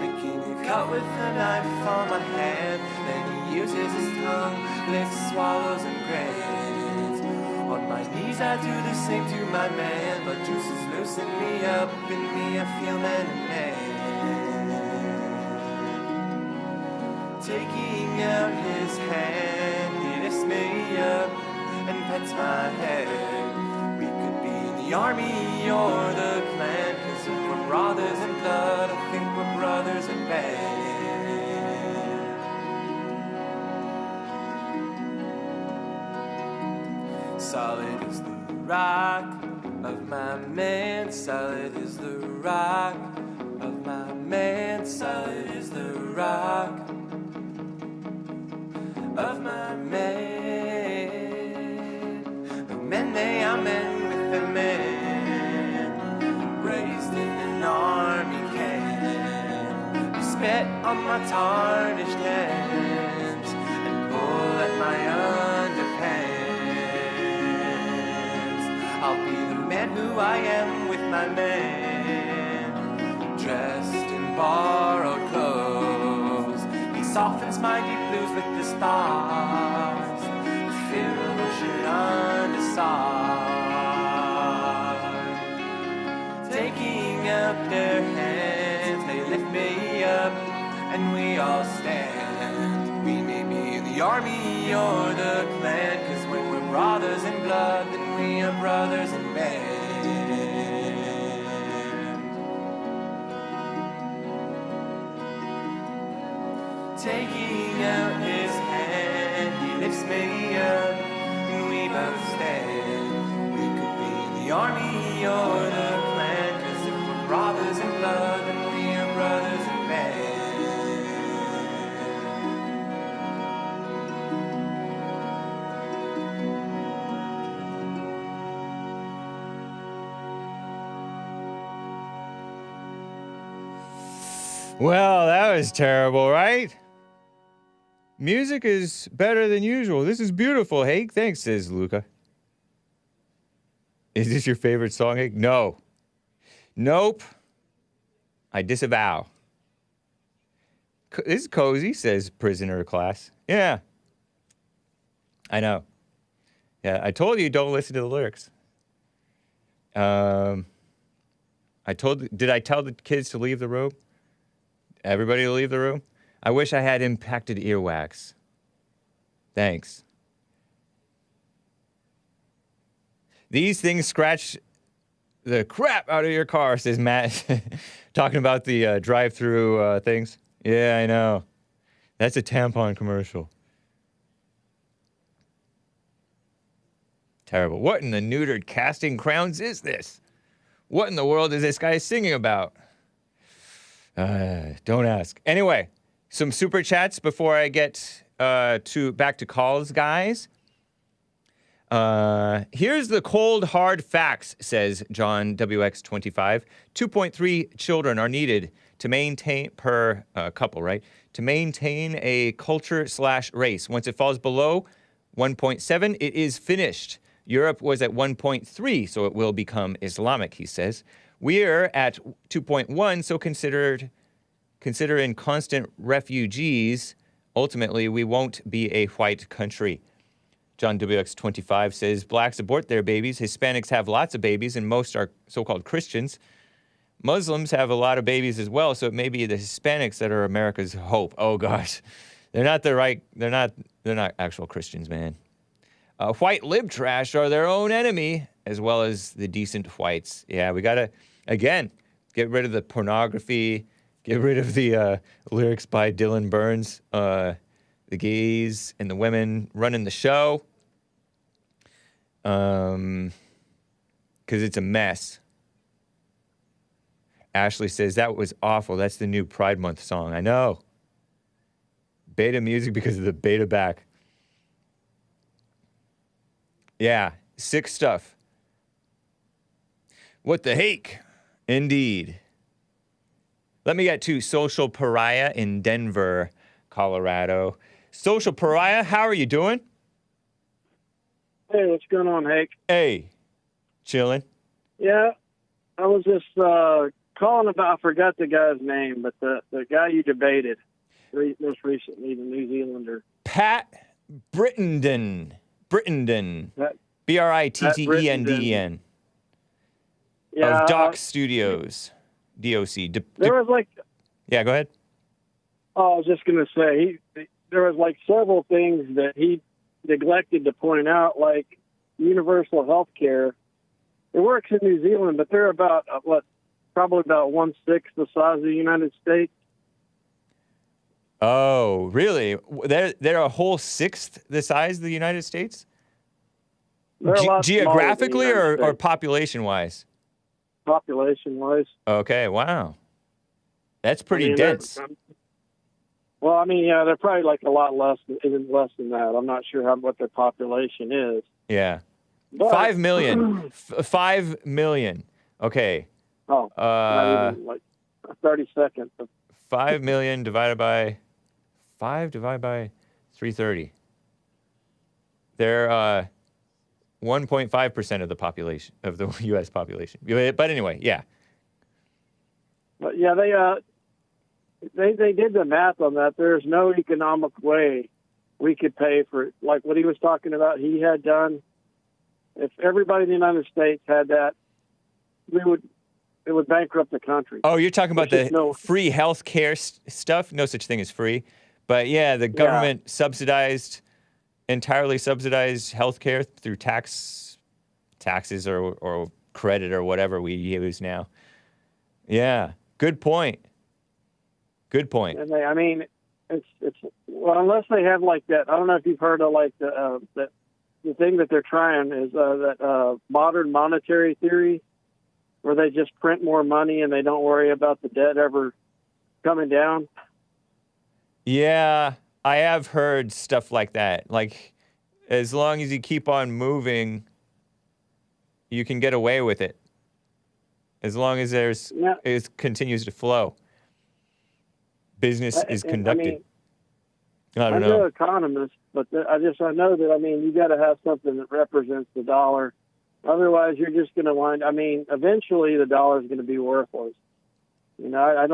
making a cut with a knife on my hand. Then he uses his tongue, licks, swallows and grants. On my knees I do the same to my man, but juices loosen me up in me, I feel man and man. Taking out his hand, he lifts me up and pets my head. We could be in the army or the clan, 'cause if we're brothers in blood, I think we're brothers in bed. Solid is the rock of my man, solid is the rock of my man, solid is the rock of my man, the man they are men with the man, raised in an army camp, he spit on my tarnished hands, my underpants. I'll be the man who I am with my man, dressed in borrowed clothes. He softens my deep blues with the stars, fill the ocean underside. Taking up their hands, they lift me up, and we all stand. We may be in the army or the clan, 'cause when we're brothers in blood, then we are brothers in band. Taking out his hand, he lifts me up, and we both stand. We could be in the army or the clan, 'cause if we're brothers in blood, then we are brothers in band. Well, that was terrible, right? Music is better than usual. This is beautiful, Hake. Thanks, says Luca. Is this your favorite song, Hake? No. Nope. I disavow. This is cozy, says prisoner class. Yeah. I know. Yeah, I told you don't listen to the lyrics. Did I tell the kids to leave the room? Everybody to leave the room? I wish I had impacted earwax. Thanks. These things scratch the crap out of your car, says Matt. Talking about the drive-through things. Yeah, I know. That's a tampon commercial. Terrible. What in the neutered casting crowns is this? What in the world is this guy singing about? Don't ask. Anyway, some super chats before I get back to calls, guys. Here's the cold, hard facts, says John WX25. 2.3 children are needed to maintain per couple, right? To maintain a culture/race. Once it falls below 1.7, it is finished. Europe was at 1.3, so it will become Islamic, he says. We're at 2.1, so considering constant refugees, ultimately we won't be a white country. John WX25 says, blacks abort their babies, Hispanics have lots of babies, and most are so-called Christians. Muslims have a lot of babies as well, so it may be the Hispanics that are America's hope. Oh gosh, they're not actual Christians, man. White lib trash are their own enemy, as well as the decent whites. Yeah, we gotta, again, get rid of the pornography, get rid of the lyrics by Dylan Burns, the gays and the women running the show, because it's a mess. Ashley says, that was awful. That's the new Pride Month song. I know. Beta music because of the beta back. Yeah, sick stuff. What the hake? Indeed. Let me get to Social Pariah in Denver, Colorado. Social Pariah, how are you doing? Hey, what's going on, Hake? Hey, chilling. Yeah, I was just calling about, I forgot the guy's name, but the guy you debated most recently, the New Zealander. Pat Brittenden. Brittenden. Brittenden. Yeah, of Doc Studios. DOC. There was like... Yeah, go ahead. Oh, I was just going to say, there was like several things that he neglected to point out, like universal health care. It works in New Zealand, but they're about, probably about 1/6 the size of the United States. Oh, really? They're a whole sixth the size of the United States? Geographically or population-wise? Population-wise. Okay, wow. That's pretty dense. Well, I mean, yeah, they're probably like a lot less, even less than that. I'm not sure what their population is. Yeah. But, 5 million. 5 million. Okay. Oh, not even like 30 seconds. 5 million divided by 5 divided by 330. They're 1.5% of the population, of the U.S. population. But anyway, yeah. But yeah, they did the math on that. There's no economic way we could pay for, like what he was talking about, he had done. If everybody in the United States had that, it would bankrupt the country. Oh, you're talking about the free health care stuff? No such thing as free. But yeah, the government entirely subsidized health care through taxes or credit or whatever we use now. Yeah, good point. Good point. And it's well, unless they have like that. I don't know if you've heard of like the thing that they're trying is that modern monetary theory, where they just print more money and they don't worry about the debt ever coming down. Yeah, I have heard stuff like that. Like, as long as you keep on moving, you can get away with it. As long as it continues to flow. Business is conducted. I don't know. I'm no economist, but I know that, you got to have something that represents the dollar. Otherwise, you're just going to eventually the dollar is going to be worthless. I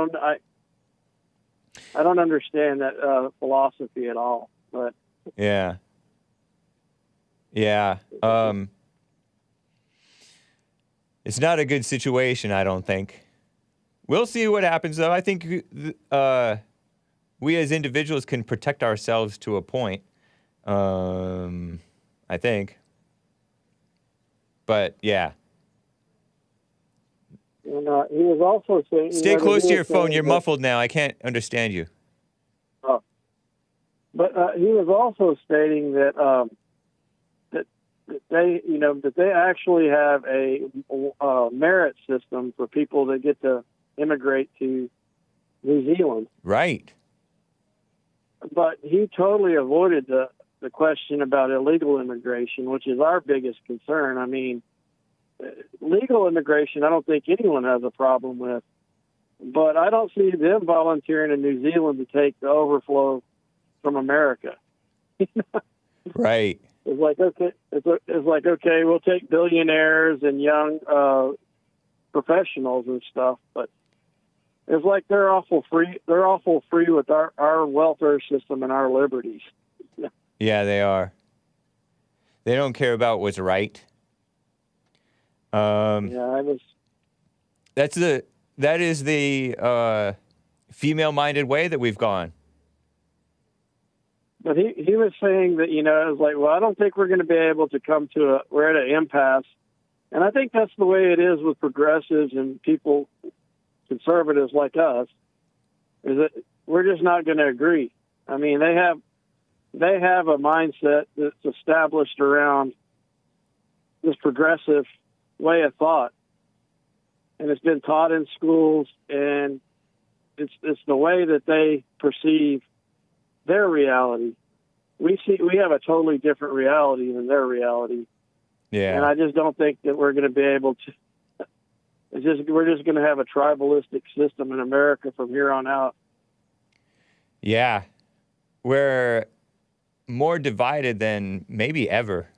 don't understand that philosophy at all. But yeah. It's not a good situation, I don't think. We'll see what happens, though. I think we as individuals can protect ourselves to a point. I think. But, yeah. And he was also saying... Stay close to your phone. You're muffled now. I can't understand you. Oh. But he was also stating that that they actually have a merit system for people that get to immigrate to New Zealand. Right. But he totally avoided the question about illegal immigration, which is our biggest concern. Legal immigration, I don't think anyone has a problem with. But I don't see them volunteering in New Zealand to take the overflow from America. Right. It's like okay, we'll take billionaires and young professionals and stuff, but it's like they're awful free. They're awful free with our welfare system and our liberties. Yeah, they are. They don't care about what's right. That is the female-minded way that we've gone. But he was saying that, it was like, well, I don't think we're going to be able to we're at an impasse. And I think that's the way it is with progressives and people, conservatives like us, is that we're just not going to agree. They have a mindset that's established around this progressive way of thought. And it's been taught in schools, and it's the way that they perceive their reality. We have a totally different reality than their reality. Yeah. And I just don't think that we're going to be able to. We're just going to have a tribalistic system in America from here on out. Yeah. We're more divided than maybe ever.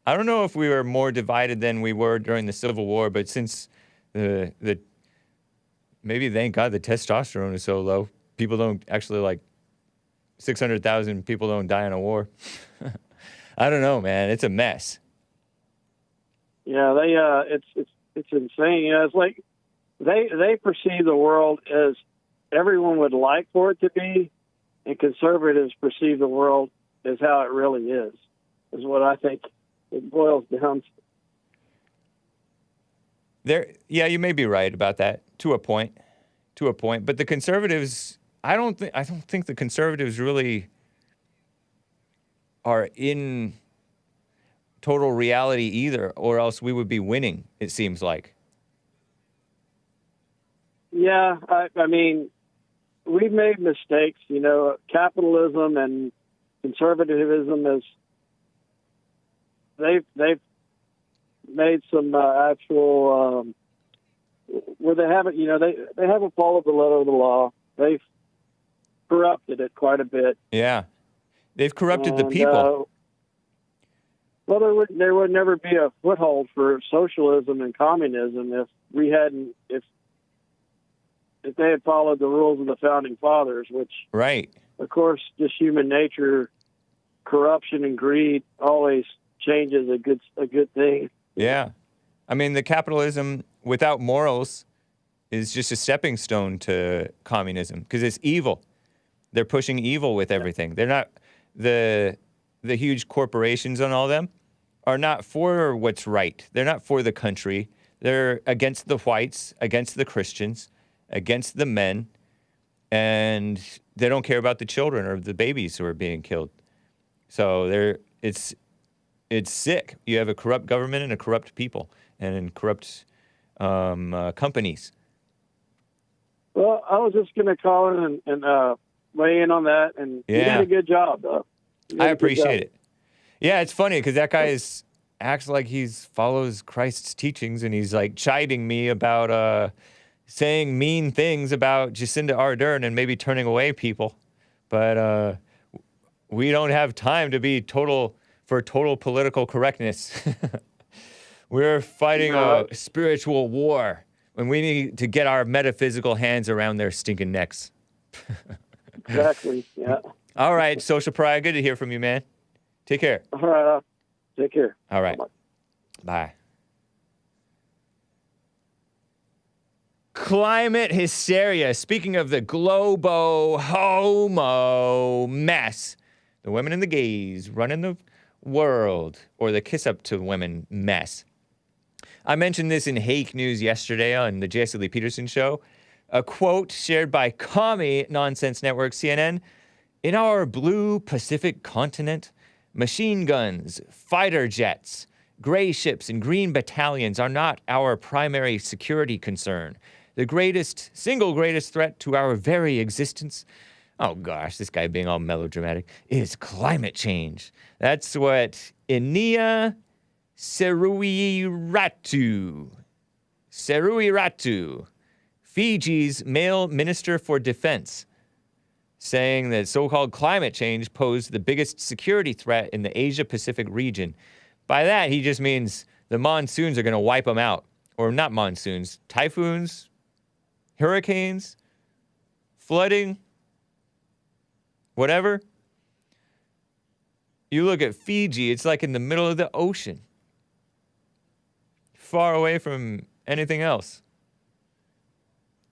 I don't know if we were more divided than we were during the Civil War, but since maybe thank God the testosterone is so low, people don't actually 600,000 people don't die in a war. I don't know, man. It's a mess. Yeah, it's insane. It's like they perceive the world as everyone would like for it to be, and conservatives perceive the world as how it really is what I think it boils down to. You may be right about that to a point. But the conservatives, I don't think the conservatives really are in total reality either, or else we would be winning, it seems like. Yeah, we've made mistakes. Capitalism and conservatism they've made some actual where they haven't they haven't followed the letter of the law. They've corrupted it quite a bit. Yeah, they've corrupted the people. Well, there would never be a foothold for socialism and communism if we hadn't, if they had followed the rules of the founding fathers, which, right, of course, just human nature, corruption and greed always changes a good thing. Yeah. I mean, the capitalism without morals is just a stepping stone to communism because it's evil. They're pushing evil with everything. They're not, the huge corporations and all them are not for what's right. They're not for the country. They're against the whites, against the Christians, against the men, and they don't care about the children or the babies who are being killed. So it's sick. You have a corrupt government and a corrupt people and corrupt companies. Well, I was just going to call in and weigh in on that, and you did a good job, though. I appreciate it. Yeah, it's funny because that guy acts like he follows Christ's teachings, and he's like chiding me about saying mean things about Jacinda Ardern and maybe turning away people. But we don't have time to be total political correctness. We're fighting a spiritual war, and we need to get our metaphysical hands around their stinking necks. Exactly, yeah. All right, Social Pariah, good to hear from you, man. Take care. All right, take care. All right. Bye. Climate hysteria. Speaking of the globo-homo mess, the women and the gays running the world, or the kiss up to women mess. I mentioned this in Hake News yesterday on the Jesse Lee Peterson show. A quote shared by Commie Nonsense Network CNN. In our blue Pacific continent, machine guns, fighter jets, gray ships, and green battalions are not our primary security concern. The single greatest threat to our very existence, oh gosh, this guy being all melodramatic, is climate change. That's what Inia Seruiratu, Fiji's male minister for defense, saying that so-called climate change posed the biggest security threat in the Asia-Pacific region. By that, he just means the monsoons are going to wipe them out. Or not monsoons, typhoons, hurricanes, flooding, whatever. You look at Fiji, it's like in the middle of the ocean. Far away from anything else.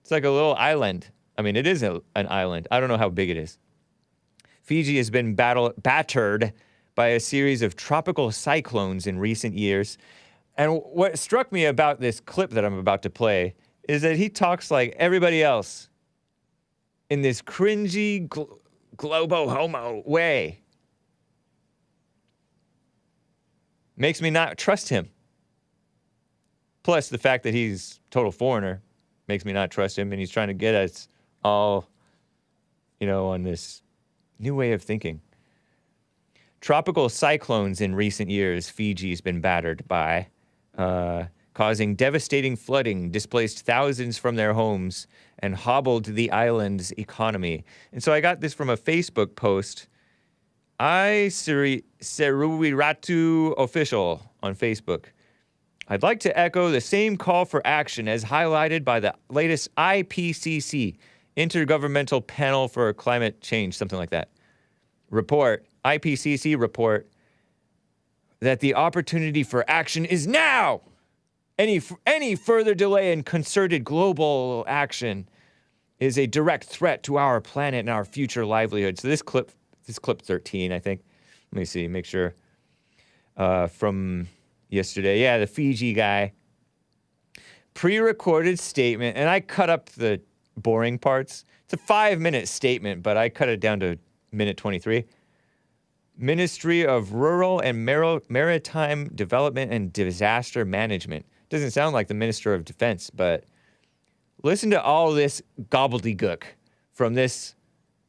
It's like a little island. I mean, it is an island. I don't know how big it is. Fiji has been battered by a series of tropical cyclones in recent years. And what struck me about this clip that I'm about to play is that he talks like everybody else in this cringy, globo-homo way. Makes me not trust him. Plus, the fact that he's a total foreigner makes me not trust him, and he's trying to get us all, on this new way of thinking. Tropical cyclones in recent years, Fiji's been battered by, causing devastating flooding, displaced thousands from their homes, and hobbled the island's economy. And so I got this from a Facebook post. Seruiratu Official on Facebook. I'd like to echo the same call for action as highlighted by the latest IPCC, Intergovernmental Panel for Climate Change, something like that. IPCC report, that the opportunity for action is now. Any further delay in concerted global action is a direct threat to our planet and our future livelihood. So this clip 13, I think. Let me see, make sure. From yesterday. Yeah, the Fiji guy. Pre-recorded statement, and I cut up the boring parts. It's a 5-minute statement, but I cut it down to minute 23. Ministry of Rural and Maritime Development and Disaster Management. Doesn't sound like the Minister of Defense, but listen to all this gobbledygook from this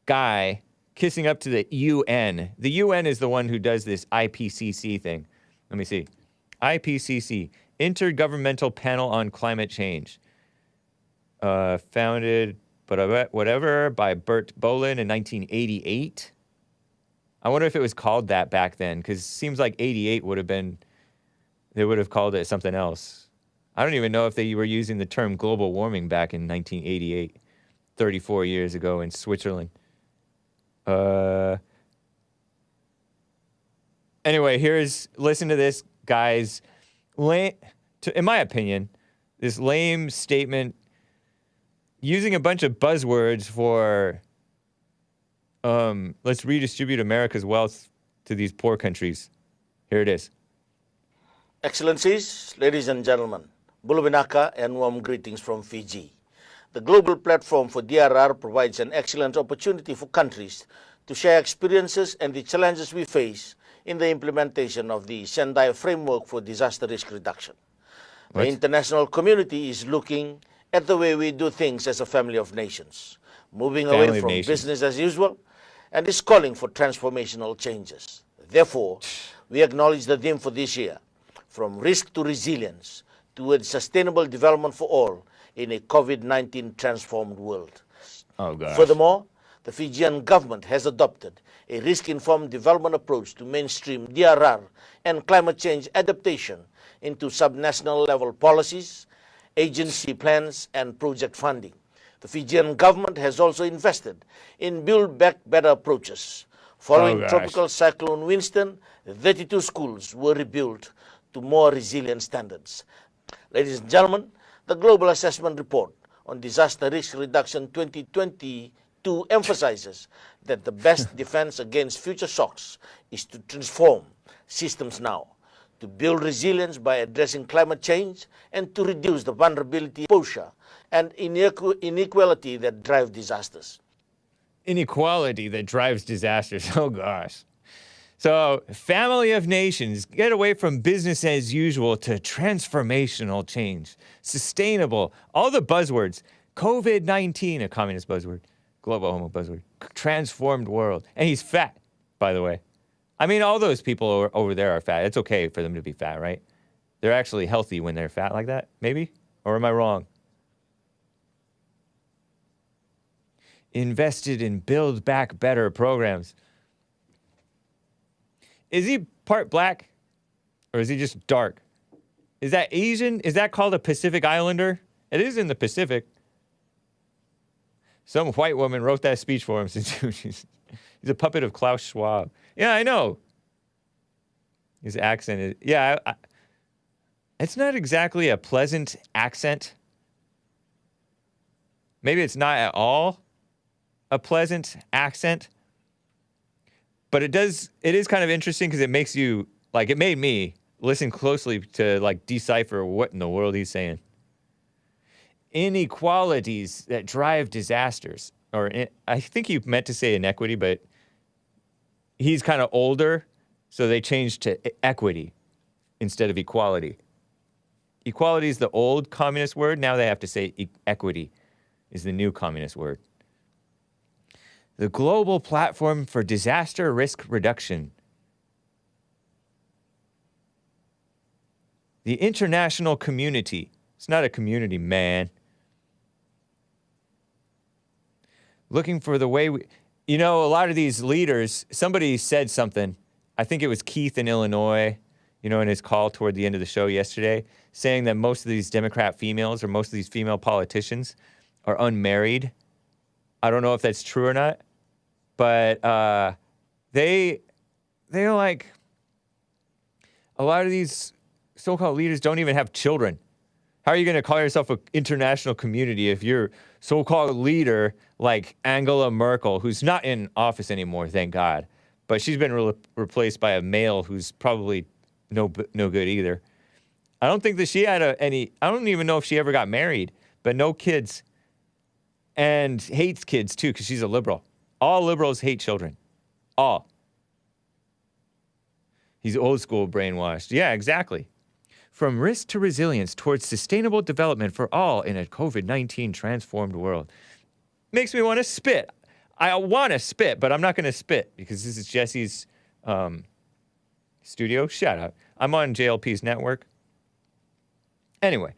guy kissing up to the UN. The UN is the one who does this IPCC thing. Let me see. IPCC, Intergovernmental Panel on Climate Change. Founded, by Bert Bolin in 1988. I wonder if it was called that back then, because it seems like 88 would have been, they would have called it something else. I don't even know if they were using the term global warming back in 1988, 34 years ago in Switzerland. Anyway, listen to this, guys. In my opinion, this lame statement using a bunch of buzzwords for let's redistribute America's wealth to these poor countries. Here it is. Excellencies, ladies and gentlemen, Bulubinaka and warm greetings from Fiji. The global platform for DRR provides an excellent opportunity for countries to share experiences and the challenges we face in the implementation of the Sendai Framework for Disaster Risk Reduction. What? The international community is looking at the way we do things as a family of nations, moving away from business as usual, and is calling for transformational changes. Therefore, we acknowledge the theme for this year, from risk to resilience, towards sustainable development for all in a COVID-19 transformed world. Oh, gosh. Furthermore, the Fijian government has adopted a risk-informed development approach to mainstream DRR and climate change adaptation into subnational level policies, agency plans, and project funding. The Fijian government has also invested in Build Back Better approaches. Following Tropical Cyclone Winston, 32 schools were rebuilt to more resilient standards. Ladies and gentlemen, the Global Assessment Report on Disaster Risk Reduction 2022 emphasizes that the best defense against future shocks is to transform systems now, to build resilience by addressing climate change, and to reduce the vulnerability, exposure, and inequality that drive disasters. Inequality that drives disasters. Oh, gosh. So, family of nations, get away from business as usual to transformational change, sustainable, all the buzzwords. COVID-19, a communist buzzword, global homo buzzword, transformed world. And he's fat, by the way. I mean, all those people over there are fat. It's okay for them to be fat, right? They're actually healthy when they're fat like that, maybe? Or am I wrong? Invested in Build Back Better programs. Is he part black? Or is he just dark? Is that Asian? Is that called a Pacific Islander? It is in the Pacific. Some white woman wrote that speech for him since he's a puppet of Klaus Schwab. Yeah, I know. His accent is... Yeah, it's not exactly a pleasant accent. Maybe it's not at all a pleasant accent. But it is kind of interesting because it makes you, like, it made me listen closely to, like, decipher what in the world he's saying. Inequalities that drive disasters. Or, I think he meant to say inequity, but he's kind of older, so they changed to equity instead of equality. Equality is the old communist word. Now they have to say equity is the new communist word. The Global Platform for Disaster Risk Reduction. The international community. It's not a community, man. Looking for the way we... You know, a lot of these leaders, somebody said something. I think it was Keith in Illinois, you know, in his call toward the end of the show yesterday, saying that most of these Democrat females or most of these female politicians are unmarried. I don't know if that's true or not. But they like, a lot of these so-called leaders don't even have children. How are you going to call yourself an international community if you're so-called leader like Angela Merkel, who's not in office anymore, thank God. But she's been replaced by a male who's probably no good either. I don't think that she had I don't even know if she ever got married, but no kids. And hates kids too, because she's a liberal. All liberals hate children. All. He's old school brainwashed. Yeah, exactly. From risk to resilience towards sustainable development for all in a COVID-19 transformed world. Makes me want to spit. I want to spit, but I'm not going to spit because this is Jesse's studio. Shout out. I'm on JLP's network. Anyway,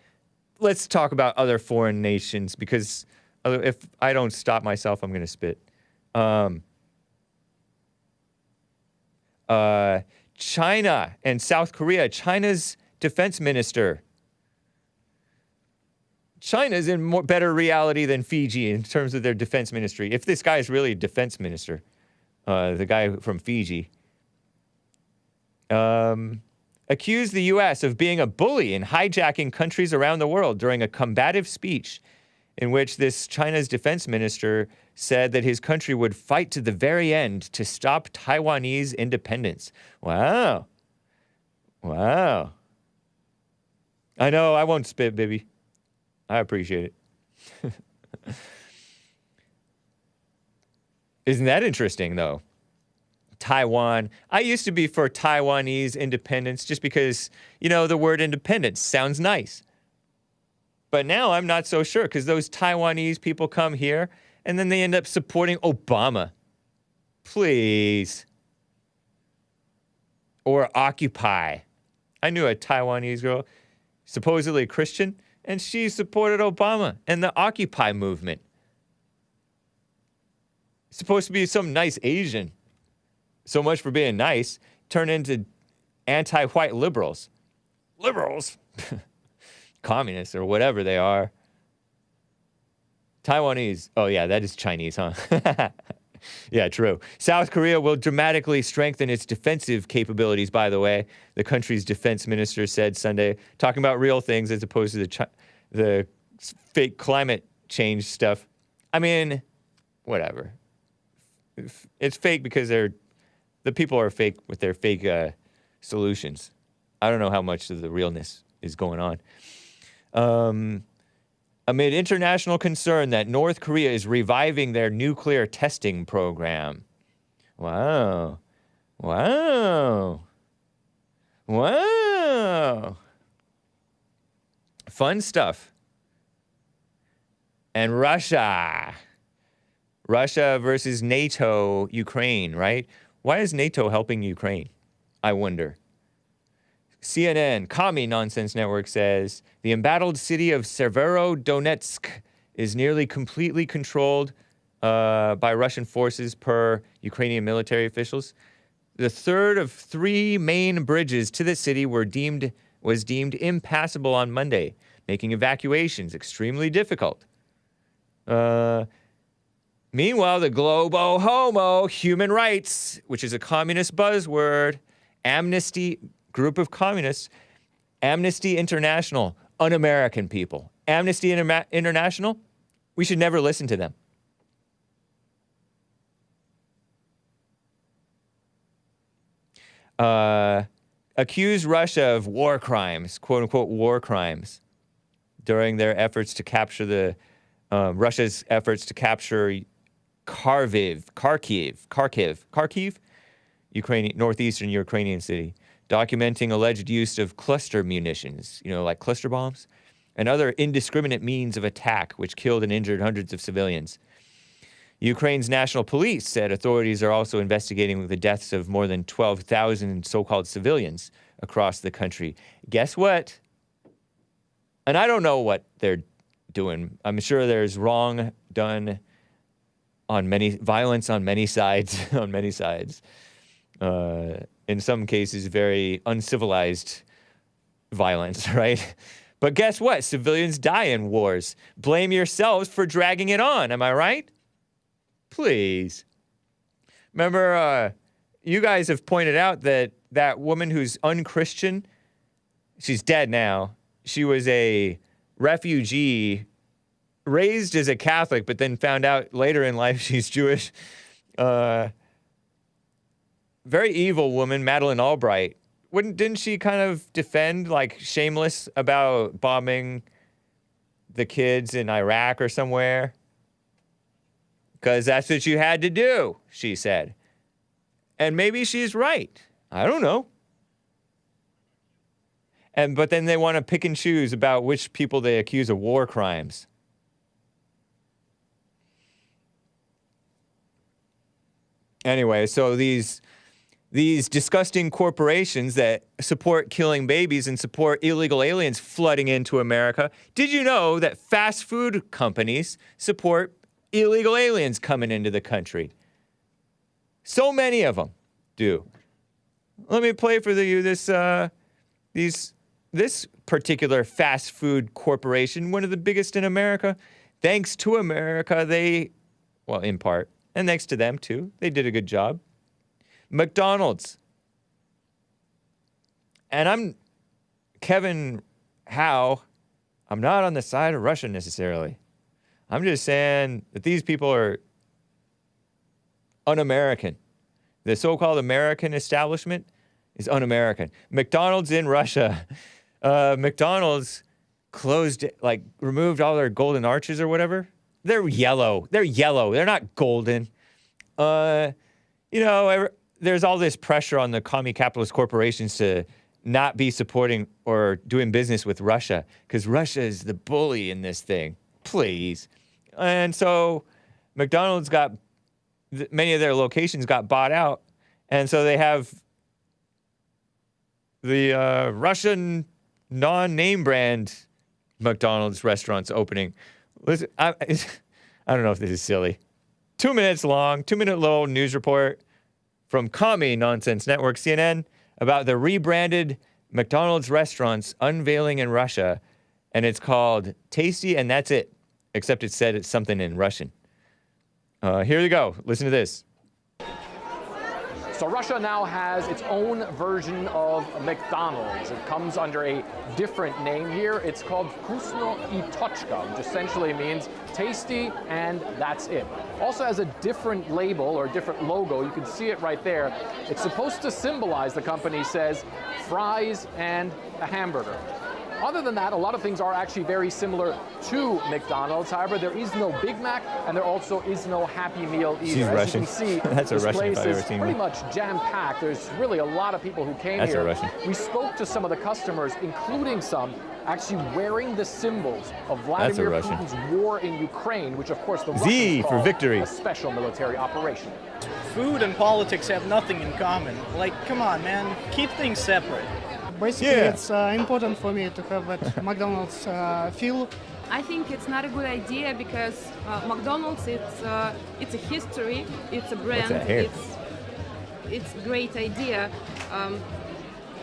let's talk about other foreign nations because if I don't stop myself, I'm going to spit. China and South Korea. China's defense minister. China's in better reality than Fiji in terms of their defense ministry. If this guy is really a defense minister, the guy from Fiji, accused the U.S. of being a bully and hijacking countries around the world during a combative speech in which this China's defense minister said that his country would fight to the very end to stop Taiwanese independence. Wow. Wow. I know, I won't spit, baby. I appreciate it. Isn't that interesting, though? Taiwan. I used to be for Taiwanese independence just because, you know, the word independence sounds nice. But now I'm not so sure because those Taiwanese people come here and then they end up supporting Obama. Please. Or Occupy. I knew a Taiwanese girl, supposedly Christian, and she supported Obama and the Occupy movement. Supposed to be some nice Asian. So much for being nice. Turn into anti-white liberals. Liberals? Communists or whatever they are. Taiwanese. Oh, yeah, that is Chinese, huh? Yeah, true. South Korea will dramatically strengthen its defensive capabilities, by the way. The country's defense minister said Sunday, talking about real things as opposed to the fake climate change stuff. I mean, whatever. It's fake because the people are fake with their fake solutions. I don't know how much of the realness is going on. Amid international concern that North Korea is reviving their nuclear testing program. Wow. Wow. Wow. Fun stuff. And Russia. Russia versus NATO, Ukraine, right? Why is NATO helping Ukraine? I wonder. CNN, Commie Nonsense Network says, the embattled city of Severodonetsk is nearly completely controlled by Russian forces per Ukrainian military officials. The third of 3 main bridges to the city was deemed impassable on Monday, making evacuations extremely difficult. Meanwhile, the Globo Homo, human rights, which is a communist buzzword, Amnesty, group of communists, Amnesty International, un-American people. Amnesty International, we should never listen to them. Accuse Russia of war crimes, quote-unquote war crimes, during their efforts to capture Russia's efforts to capture Kharkiv, northeastern Ukrainian city, documenting alleged use of cluster munitions, you know, like cluster bombs, and other indiscriminate means of attack, which killed and injured hundreds of civilians. Ukraine's national police said authorities are also investigating the deaths of more than 12,000 so-called civilians across the country. Guess what? And I don't know what they're doing. I'm sure there's wrong done on violence on many sides, on many sides. In some cases, very uncivilized violence, right? But guess what? Civilians die in wars. Blame yourselves for dragging it on. Am I right? Please. Remember, you guys have pointed out that that woman who's unchristian, she's dead now. She was a refugee raised as a Catholic, but then found out later in life she's Jewish. Very evil woman, Madeleine Albright. Didn't she kind of defend, like, Shameless about bombing the kids in Iraq or somewhere? Because that's what you had to do, she said. And maybe she's right. I don't know. But then they want to pick and choose about which people they accuse of war crimes. Anyway, so these disgusting corporations that support killing babies and support illegal aliens flooding into America. Did you know that fast food companies support illegal aliens coming into the country? So many of them do. Let me play for you this particular fast food corporation, one of the biggest in America. Thanks to America, well, in part, and thanks to them too, they did a good job. McDonald's. And I'm Kevin Howe. I'm not on the side of Russia necessarily. I'm just saying that these people are un-American. The so-called American establishment is un-American. McDonald's in Russia. McDonald's closed, like, removed all their golden arches or whatever. They're yellow. They're yellow. They're not golden. You know, there's all this pressure on the commie capitalist corporations to not be supporting or doing business with Russia because Russia is the bully in this thing. Please. And so McDonald's many of their locations got bought out. And so they have the Russian non-name brand McDonald's restaurants opening. Listen, I don't know if this is silly. 2 minutes long, 2-minute little news report from Commie Nonsense Network, CNN, about the rebranded McDonald's restaurants unveiling in Russia. And it's called Tasty, and that's it. Except it said it's something in Russian. Here you go. Listen to this. So Russia now has its own version of McDonald's. It comes under a different name here. It's called Vkusno I Tochka, which essentially means tasty and that's it. Also has a different label or a different logo. You can see it right there. It's supposed to symbolize, the company says, fries and a hamburger. Other than that, a lot of things are actually very similar to McDonald's. However, there is no Big Mac, and there also is no Happy Meal either. She's As Russian. you can see, That's a this Russian place if I've ever is seen pretty one. much jam-packed. There's really a lot of people who came That's here. a Russian. We spoke to some of the customers, including some actually wearing the symbols of Vladimir Russian. Putin's war in Ukraine, which of course the Z Russians for call victory. a special military operation. Food and politics have nothing in common. Like, come on, man, keep things separate. Basically, it's important for me to have that McDonald's feel. I think it's not a good idea because McDonald's, it's a history, it's a brand, it's a great idea.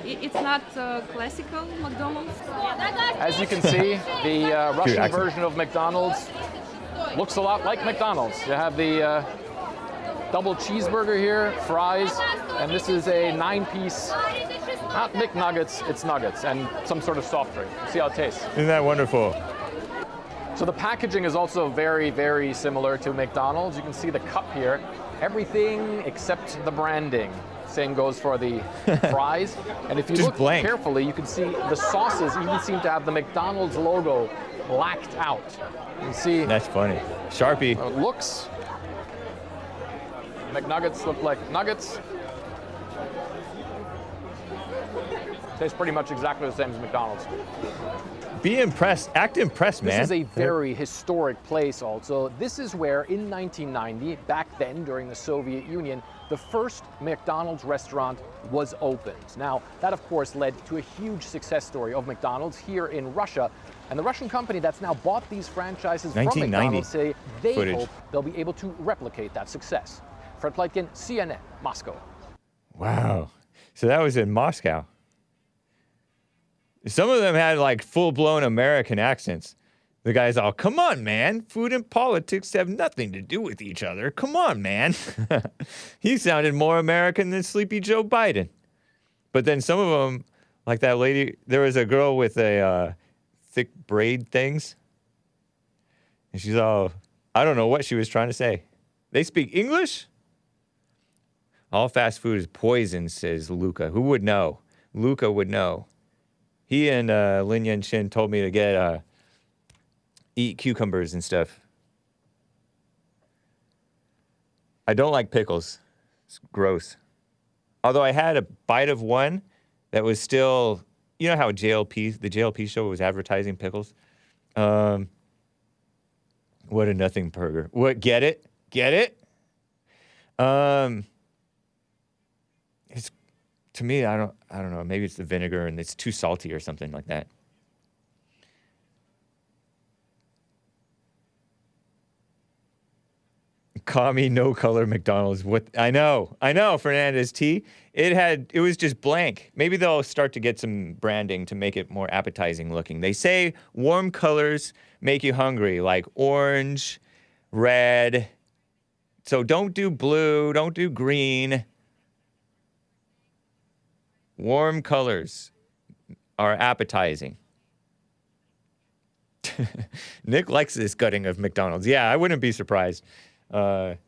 It's not classical McDonald's. As you can see, the Russian version of McDonald's looks a lot like McDonald's. You have the double cheeseburger here, fries, and this is a 9-piece, not McNuggets, it's nuggets, and some sort of soft drink. See how it tastes. Isn't that wonderful? So the packaging is also very, very similar to McDonald's. You can see the cup here. Everything except the branding. Same goes for the fries. And if you look carefully, you can see the sauces even seem to have the McDonald's logo blacked out. You can see. That's funny. Sharpie. It looks. McNuggets look like nuggets. Tastes pretty much exactly the same as McDonald's. Be impressed. Act impressed, man. This is a very historic place also. This is where, in 1990, back then during the Soviet Union, the first McDonald's restaurant was opened. Now, that of course led to a huge success story of McDonald's here in Russia. And the Russian company that's now bought these franchises from McDonald's say they hope they'll be able to replicate that success. Fred Pleitkin, CNN, Moscow. Wow. So that was in Moscow. Some of them had like full-blown American accents. The guy's all, come on, man. Food and politics have nothing to do with each other. Come on, man. He sounded more American than Sleepy Joe Biden. But then some of them, like that lady, there was a girl with a thick braid things. And she's all, I don't know what she was trying to say. They speak English? All fast food is poison, says Luca. Who would know? Luca would know. He and Lin Yan Chin told me to get eat cucumbers and stuff. I don't like pickles. It's gross. Although I had a bite of one that was still, you know how the JLP show was advertising pickles? What a nothing burger. What, get it? Get it? It's, to me, I don't know. Maybe it's the vinegar and it's too salty or something like that. Commie no color McDonald's. What I know, Fernandez T. It was just blank. Maybe they'll start to get some branding to make it more appetizing looking. They say warm colors make you hungry, like orange, red. So don't do blue, don't do green. Warm colors are appetizing. Nick likes this gutting of McDonald's. Yeah, I wouldn't be surprised.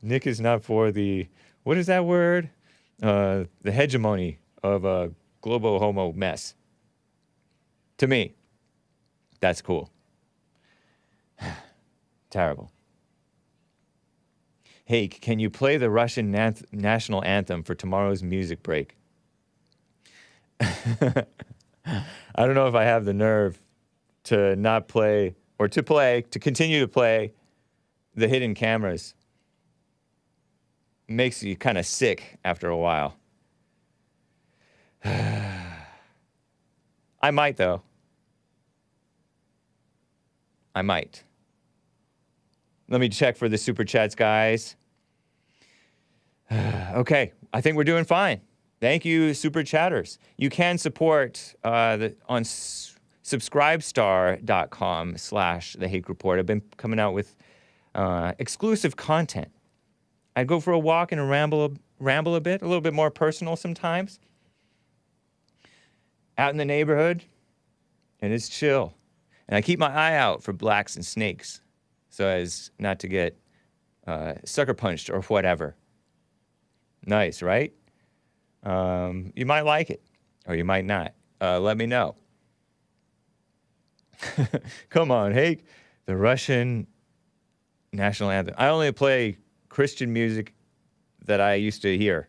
Nick is not for the, what is that word? The hegemony of a globo homo mess. To me, that's cool. Terrible. Hake, can you play the Russian national anthem for tomorrow's music break? I don't know if I have the nerve to not play, or to continue to play the hidden cameras. Makes you kind of sick after a while. I might, though. I might. Let me check for the super chats, guys. Okay, I think we're doing fine. Thank you, super chatters. You can support on subscribestar.com/The Hake Report. I've been coming out with exclusive content. I'd go for a walk and ramble a bit, a little bit more personal sometimes. Out in the neighborhood, and it's chill. And I keep my eye out for blacks and snakes so as not to get sucker punched or whatever. Nice, right? You might like it, or you might not. Let me know. Come on, Hake. The Russian national anthem. I only play Christian music that I used to hear.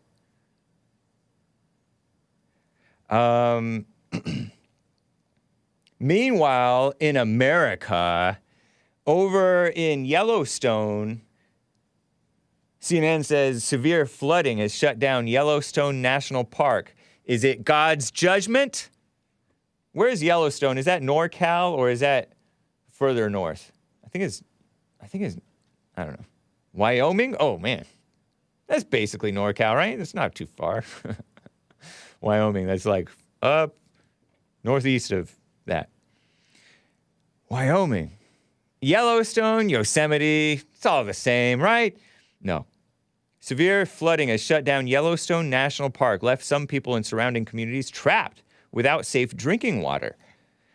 Meanwhile, in America, over in Yellowstone, CNN says severe flooding has shut down Yellowstone National Park. Is it God's judgment? Where's Yellowstone? Is that NorCal or is that further north? I think it's, I don't know. Wyoming? Oh, man. That's basically NorCal, right? That's not too far. Wyoming, that's like up northeast of that. Wyoming. Yellowstone, Yosemite, it's all the same, right? No. Severe flooding has shut down Yellowstone National Park, left some people in surrounding communities trapped without safe drinking water.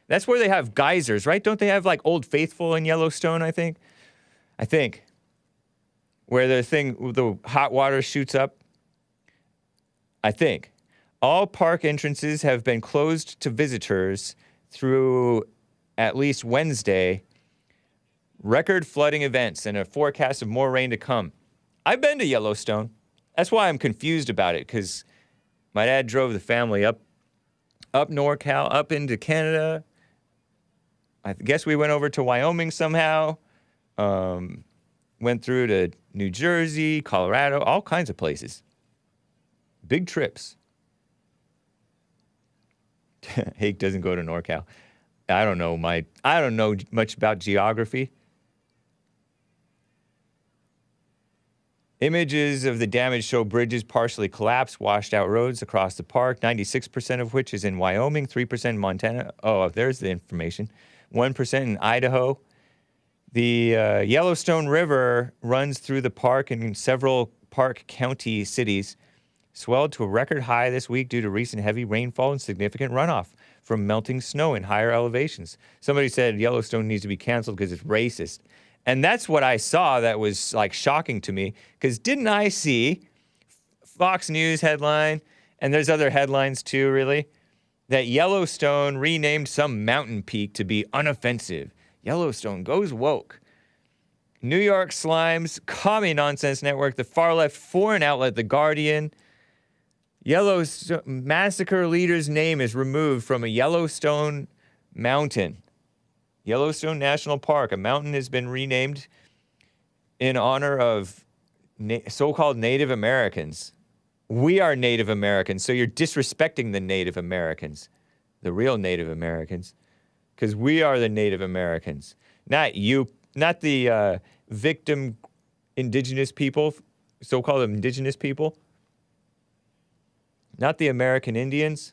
That's where they have geysers, right? Don't they have like Old Faithful in Yellowstone, I think? Where the hot water shoots up. I think. All park entrances have been closed to visitors through at least Wednesday. Record flooding events and a forecast of more rain to come. I've been to Yellowstone. That's why I'm confused about it, because my dad drove the family up NorCal, up into Canada. I guess we went over to Wyoming somehow. Went through to New Jersey, Colorado, all kinds of places. Big trips. Hake doesn't go to NorCal. I don't know much about geography. Images of the damage show bridges partially collapsed, washed out roads across the park, 96% of which is in Wyoming, 3% in Montana. Oh, there's the information. 1% in Idaho. The Yellowstone River runs through the park and several park county cities. Swelled to a record high this week due to recent heavy rainfall and significant runoff from melting snow in higher elevations. Somebody said Yellowstone needs to be canceled because it's racist. And that's what I saw that was like shocking to me, because didn't I see Fox News headline, and there's other headlines too, really, that Yellowstone renamed some mountain peak to be unoffensive. Yellowstone goes woke. New York Slimes, Commie Nonsense Network, the far-left foreign outlet, The Guardian. Yellowstone massacre leader's name is removed from a Yellowstone mountain. Yellowstone National Park, a mountain has been renamed in honor of so-called Native Americans. We are Native Americans, so you're disrespecting the Native Americans, the real Native Americans, because we are the Native Americans, not you, not the victim indigenous people, so-called indigenous people. Not the American Indians.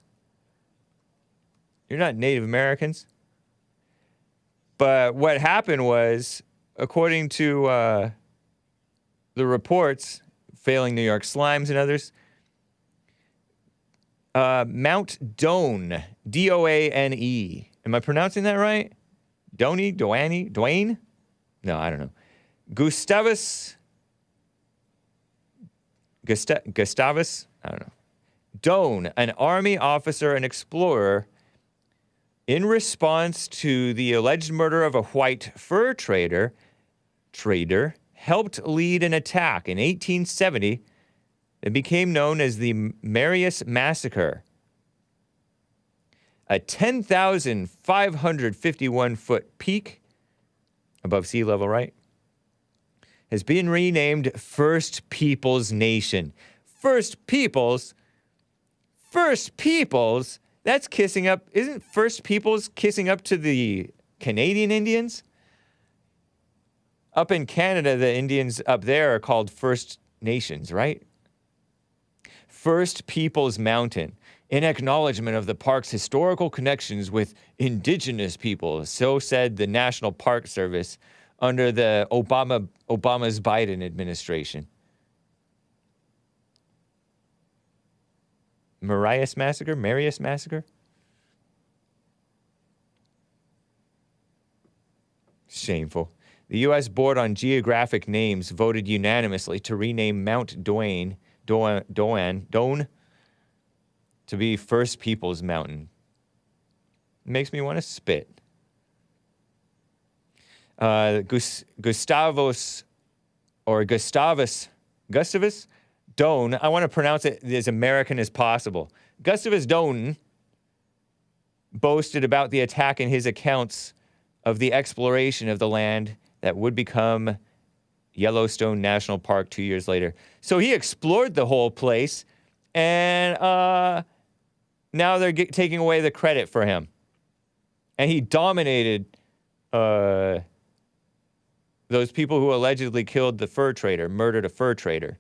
You're not Native Americans. But what happened was, according to the reports, failing New York Slimes and others, Mount Doane, D-O-A-N-E. Am I pronouncing that right? Doane? No, I don't know. Gustavus? I don't know. Doane, an army officer and explorer, in response to the alleged murder of a white fur trader, helped lead an attack in 1870 that became known as the Marius Massacre. A 10,551-foot peak above sea level, right, has been renamed First Peoples Nation. First Peoples? That's kissing up. Isn't First Peoples kissing up to the Canadian Indians? Up in Canada, the Indians up there are called First Nations, right? First Peoples Mountain, in acknowledgement of the park's historical connections with indigenous people, so said the National Park Service under the Obama's Biden administration. Marius Massacre? Shameful. The U.S. Board on Geographic Names voted unanimously to rename Mount Doane to be First Peoples Mountain. It makes me want to spit. Gustavus Doane, I want to pronounce it as American as possible. Gustavus Doane boasted about the attack in his accounts of the exploration of the land that would become Yellowstone National Park 2 years later. So he explored the whole place, and now they're taking away the credit for him. And he dominated those people who allegedly killed the fur trader, murdered a fur trader.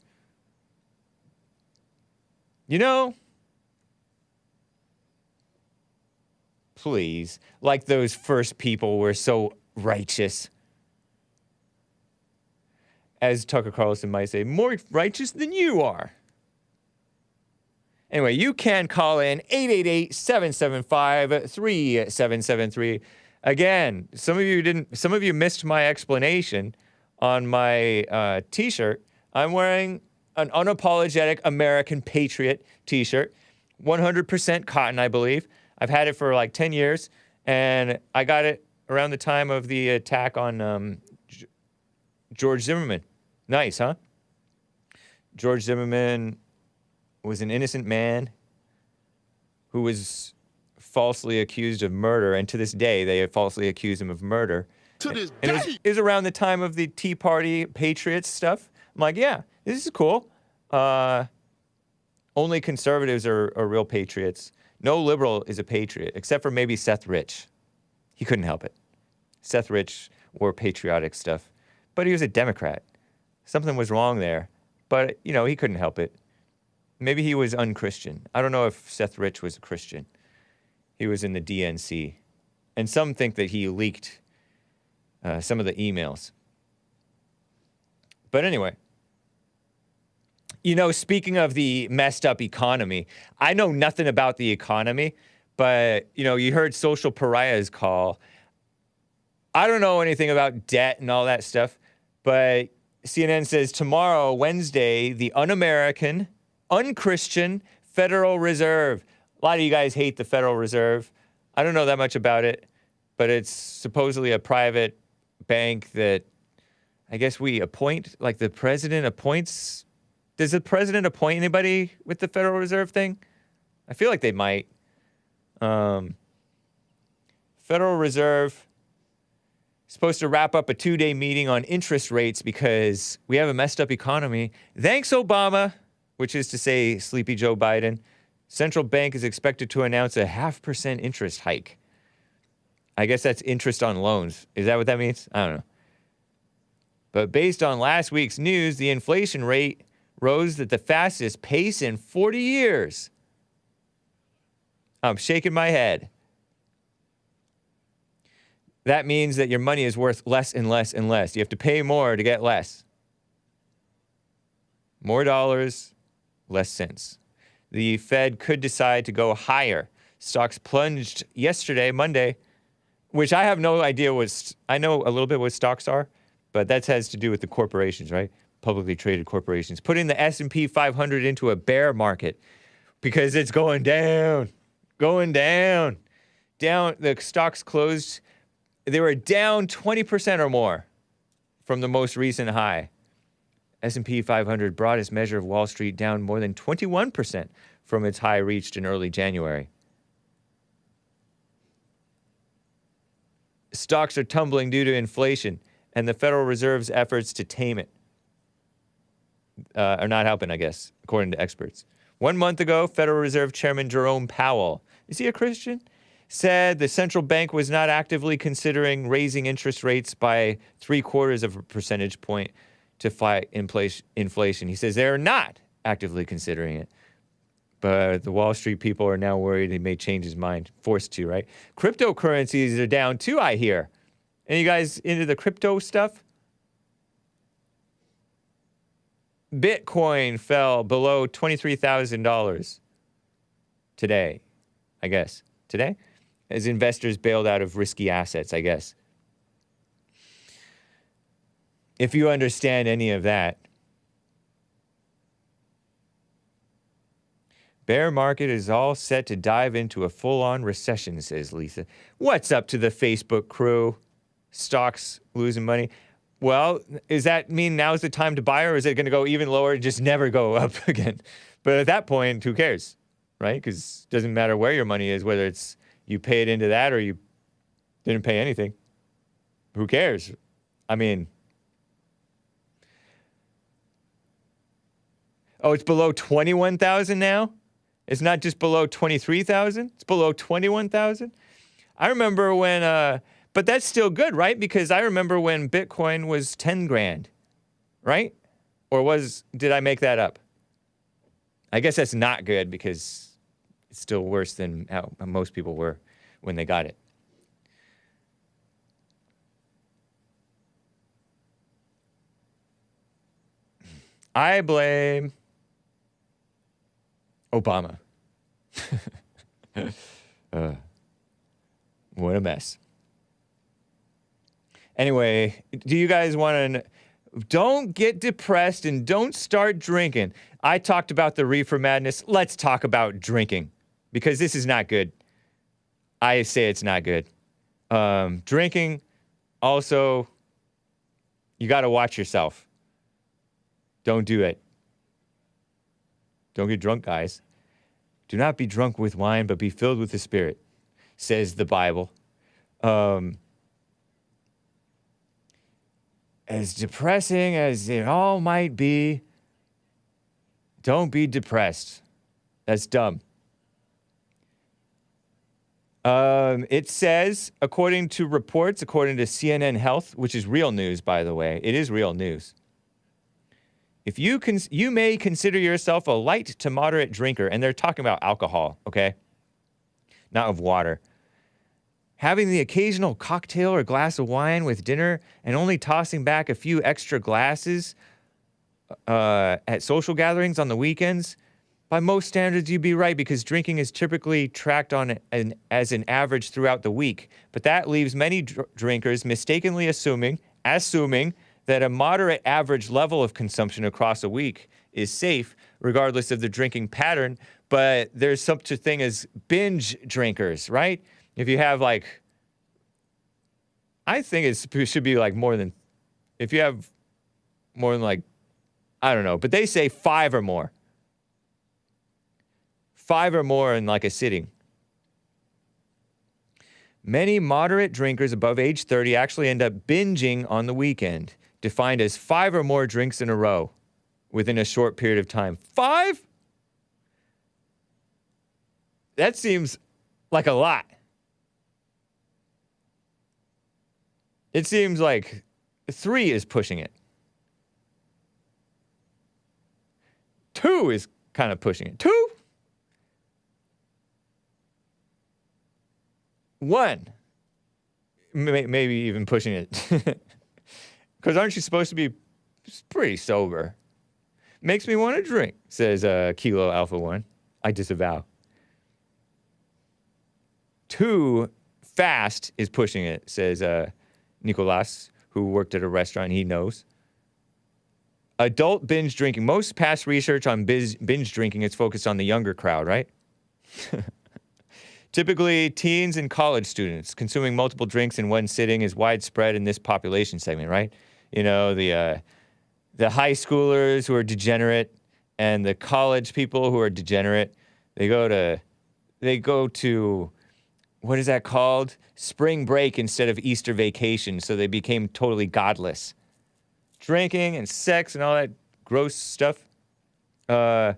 You know, please, like those first people were so righteous. As Tucker Carlson might say, more righteous than you are. Anyway, you can call in 888-775-3773. Again, some of you missed my explanation on my T-shirt. I'm wearing an unapologetic American Patriot T-shirt, 100% cotton, I believe. I've had it for like 10 years, and I got it around the time of the attack on George Zimmerman. Nice, huh? George Zimmerman was an innocent man who was falsely accused of murder, and to this day, they have falsely accused him of murder. To this day! It was around the time of the Tea Party Patriots stuff. I'm like, yeah, this is cool. Only conservatives are real patriots. No liberal is a patriot, except for maybe Seth Rich. He couldn't help it. Seth Rich wore patriotic stuff, but he was a Democrat. Something was wrong there, but, you know, he couldn't help it. Maybe he was unchristian. I don't know if Seth Rich was a Christian. He was in the DNC. And some think that he leaked some of the emails. But anyway, you know, speaking of the messed up economy, I know nothing about the economy, but, you know, you heard Social Pariah's call. I don't know anything about debt and all that stuff, but CNN says tomorrow, Wednesday, the un-American, unchristian Federal Reserve. A lot of you guys hate the Federal Reserve. I don't know that much about it, but it's supposedly a private bank that I guess we appoint, like the president appoints. Does the president appoint anybody with the Federal Reserve thing? I feel like they might. Federal Reserve supposed to wrap up a 2-day meeting on interest rates because we have a messed up economy. Thanks, Obama, which is to say sleepy Joe Biden. Central bank is expected to announce a 0.5% interest hike. I guess that's interest on loans. Is that what that means? I don't know. But based on last week's news, the inflation rate rose at the fastest pace in 40 years. I'm shaking my head. That means that your money is worth less and less and less. You have to pay more to get less. More dollars, less cents. The Fed could decide to go higher. Stocks plunged yesterday, Monday, which I have no idea what, I know a little bit what stocks are, but that has to do with the corporations, right? Publicly traded corporations. Putting the S&P 500 into a bear market because it's going down, down. The stocks closed, they were down 20% or more from the most recent high. S&P 500, broadest measure of Wall Street, down more than 21% from its high reached in early January. Stocks are tumbling due to inflation, and the Federal Reserve's efforts to tame it are not helping, I guess, according to experts. 1 month ago, Federal Reserve Chairman Jerome Powell, is he a Christian? Said the central bank was not actively considering raising interest rates by 0.75 of a percentage point to fight inflation. He says they're not actively considering it. But the Wall Street people are now worried he may change his mind. Forced to, right? Cryptocurrencies are down too, I hear. Any of you guys into the crypto stuff? Bitcoin fell below $23,000 today, I guess. Today? As investors bailed out of risky assets, I guess. If you understand any of that. Bear market is all set to dive into a full-on recession, says Lisa. What's up to the Facebook crew? Stocks losing money. Well, does that mean now's the time to buy, or is it going to go even lower and just never go up again? But at that point, who cares, right? Because it doesn't matter where your money is, whether it's you pay it into that or you didn't pay anything. Who cares? I mean, oh, it's below 21,000 now? It's not just below 23,000. It's below 21,000. I remember when, but that's still good, right? Because I remember when Bitcoin was 10 grand, right? Or did I make that up? I guess that's not good because it's still worse than how most people were when they got it. I blame Obama. What a mess. Anyway, do you guys want to... Don't get depressed and don't start drinking. I talked about the reefer madness. Let's talk about drinking because this is not good. I say it's not good. Drinking, also, you got to watch yourself. Don't do it. Don't get drunk, guys. Do not be drunk with wine, but be filled with the Spirit, says the Bible. As depressing as it all might be, don't be depressed. That's dumb. It says, according to reports, according to CNN Health, which is real news, by the way, it is real news. If you may consider yourself a light to moderate drinker, and they're talking about alcohol, okay? Not of water. Having the occasional cocktail or glass of wine with dinner and only tossing back a few extra glasses at social gatherings on the weekends, by most standards, you'd be right because drinking is typically tracked on as an average throughout the week. But that leaves many drinkers mistakenly assuming that a moderate average level of consumption across a week is safe, regardless of the drinking pattern. But there's such a thing as binge drinkers, right? If you have I think it should be more than, if you have more than I don't know, but they say 5 or more. 5 or more in a sitting. Many moderate drinkers above age 30 actually end up binging on the weekend, defined as 5 or more drinks in a row within a short period of time. 5? That seems like a lot. It seems like 3 is pushing it. 2 is kind of pushing it. 2? 1. Maybe even pushing it. Because aren't you supposed to be pretty sober? Makes me want to drink, says Kilo Alpha 1. I disavow. 2, fast is pushing it, says Nicolas, who worked at a restaurant. He knows. Adult binge drinking. Most past research on binge drinking is focused on the younger crowd, right? Typically, teens and college students. Consuming multiple drinks in one sitting is widespread in this population segment, right? You know, the high schoolers who are degenerate and the college people who are degenerate. They go to what is that called? Spring break instead of Easter vacation, so they became totally godless. Drinking and sex and all that gross stuff. But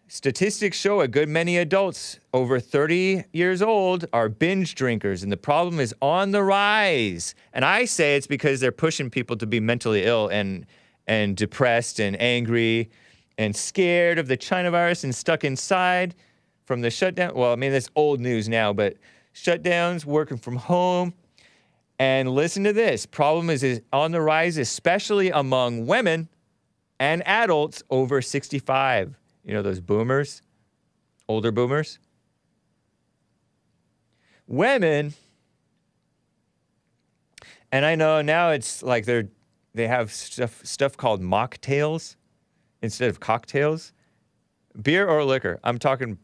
statistics show a good many adults over 30 years old are binge drinkers, and the problem is on the rise. And I say it's because they're pushing people to be mentally ill and depressed and angry and scared of the China virus and stuck inside from the shutdown. Well, I mean, that's old news now, but shutdowns, working from home. And listen to this. Problem is on the rise, especially among women and adults over 65. You know, those boomers, older boomers. Women, and I know now it's like they have stuff called mocktails instead of cocktails. Beer or liquor? I'm talking,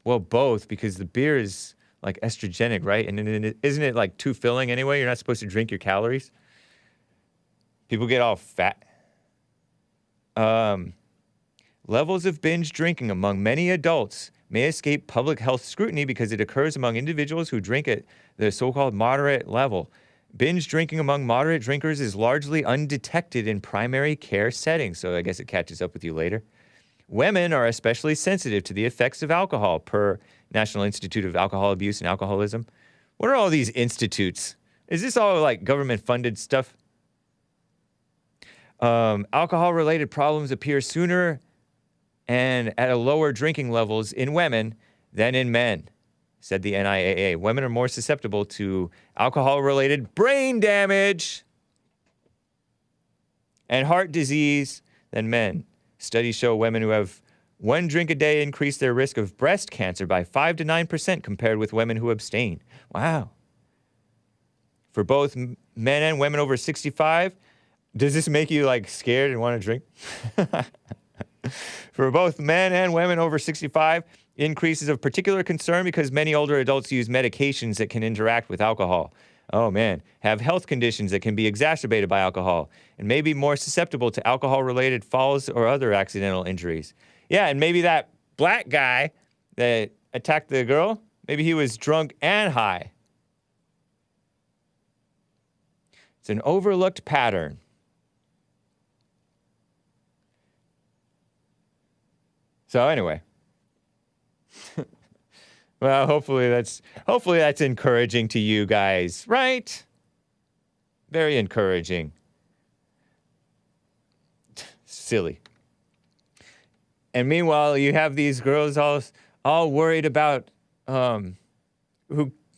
well, both, because the beer is like estrogenic, right? And isn't it like too filling anyway? You're not supposed to drink your calories. People get all fat. Levels of binge drinking among many adults may escape public health scrutiny because it occurs among individuals who drink at the so-called moderate level. Binge drinking among moderate drinkers is largely undetected in primary care settings, so I guess it catches up with you later. Women are especially sensitive to the effects of alcohol, per National Institute of Alcohol Abuse and Alcoholism. What are all these institutes? Is this all like government-funded stuff? Alcohol-related problems appear sooner and at a lower drinking levels in women than in men, said the NIAA. Women are more susceptible to alcohol-related brain damage and heart disease than men. Studies show women who have one drink a day increase their risk of breast cancer by 5 to 9% compared with women who abstain. Wow. For both men and women over 65, does this make you like scared and want to drink? For both men and women over 65, increases of particular concern because many older adults use medications that can interact with alcohol. Oh man, have health conditions that can be exacerbated by alcohol and may be more susceptible to alcohol-related falls or other accidental injuries. Yeah, and maybe that black guy that attacked the girl, maybe he was drunk and high. It's an overlooked pattern. So anyway, well, hopefully that's encouraging to you guys, right? Very encouraging. Silly. And meanwhile, you have these girls all worried about who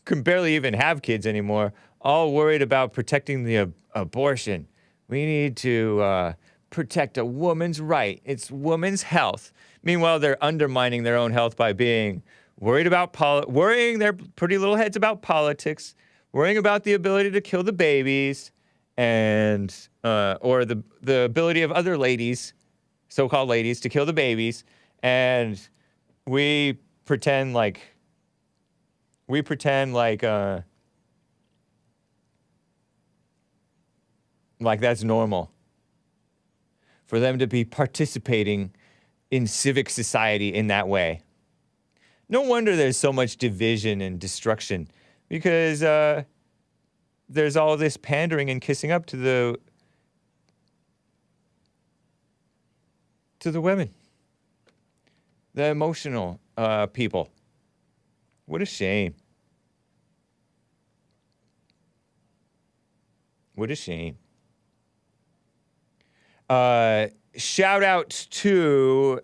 can barely even have kids anymore, all worried about protecting the abortion. We need to protect a woman's right. It's woman's health. Meanwhile, they're undermining their own health by being worried about worrying their pretty little heads about politics, worrying about the ability to kill the babies, and or the ability of other ladies, so-called ladies, to kill the babies, and we pretend like that's normal for them to be participating in civic society in that way. No wonder there's so much division and destruction, because there's all this pandering and kissing up to the women, the emotional people. What a shame. What a shame. Shout out to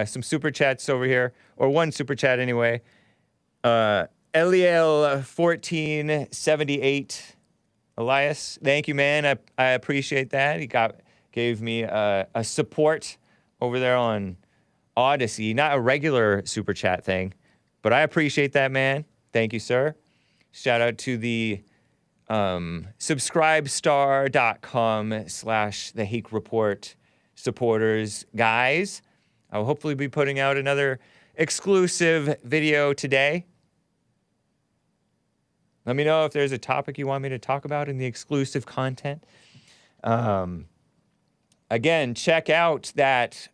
some super chats over here, or one super chat anyway. Eliel1478 Elias, thank you, man. I appreciate that. He gave me a support over there on Odyssey, not a regular super chat thing, but I appreciate that, man. Thank you, sir. Shout out to the subscribestar.com/the Hake Report supporters, guys. I'll hopefully be putting out another exclusive video today. Let me know if there's a topic you want me to talk about in the exclusive content. Again, check out that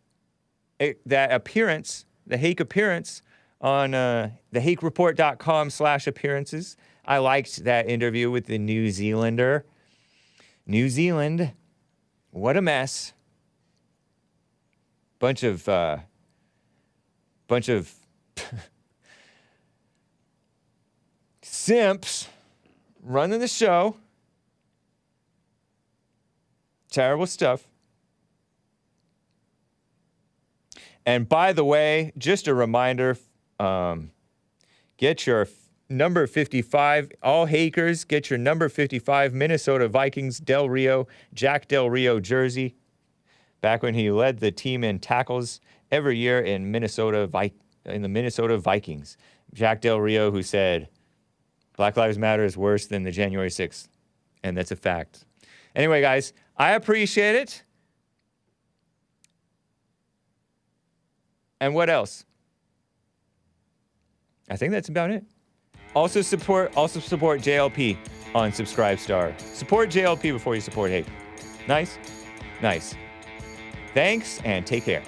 appearance, the Hake appearance on thehakereport.com/appearances. I liked that interview with the New Zealander. New Zealand, what a mess. Bunch of simps running the show. Terrible stuff. And by the way, just a reminder, get your number 55, all Hakers, get your number 55 Minnesota Vikings Jack Del Rio jersey. Back when he led the team in tackles every year in the Minnesota Vikings. Jack Del Rio, who said, Black Lives Matter is worse than the January 6th. And that's a fact. Anyway, guys, I appreciate it. And what else? I think that's about it. Also support JLP on Subscribestar. Support JLP before you support Hake. Nice? Nice. Thanks, and take care.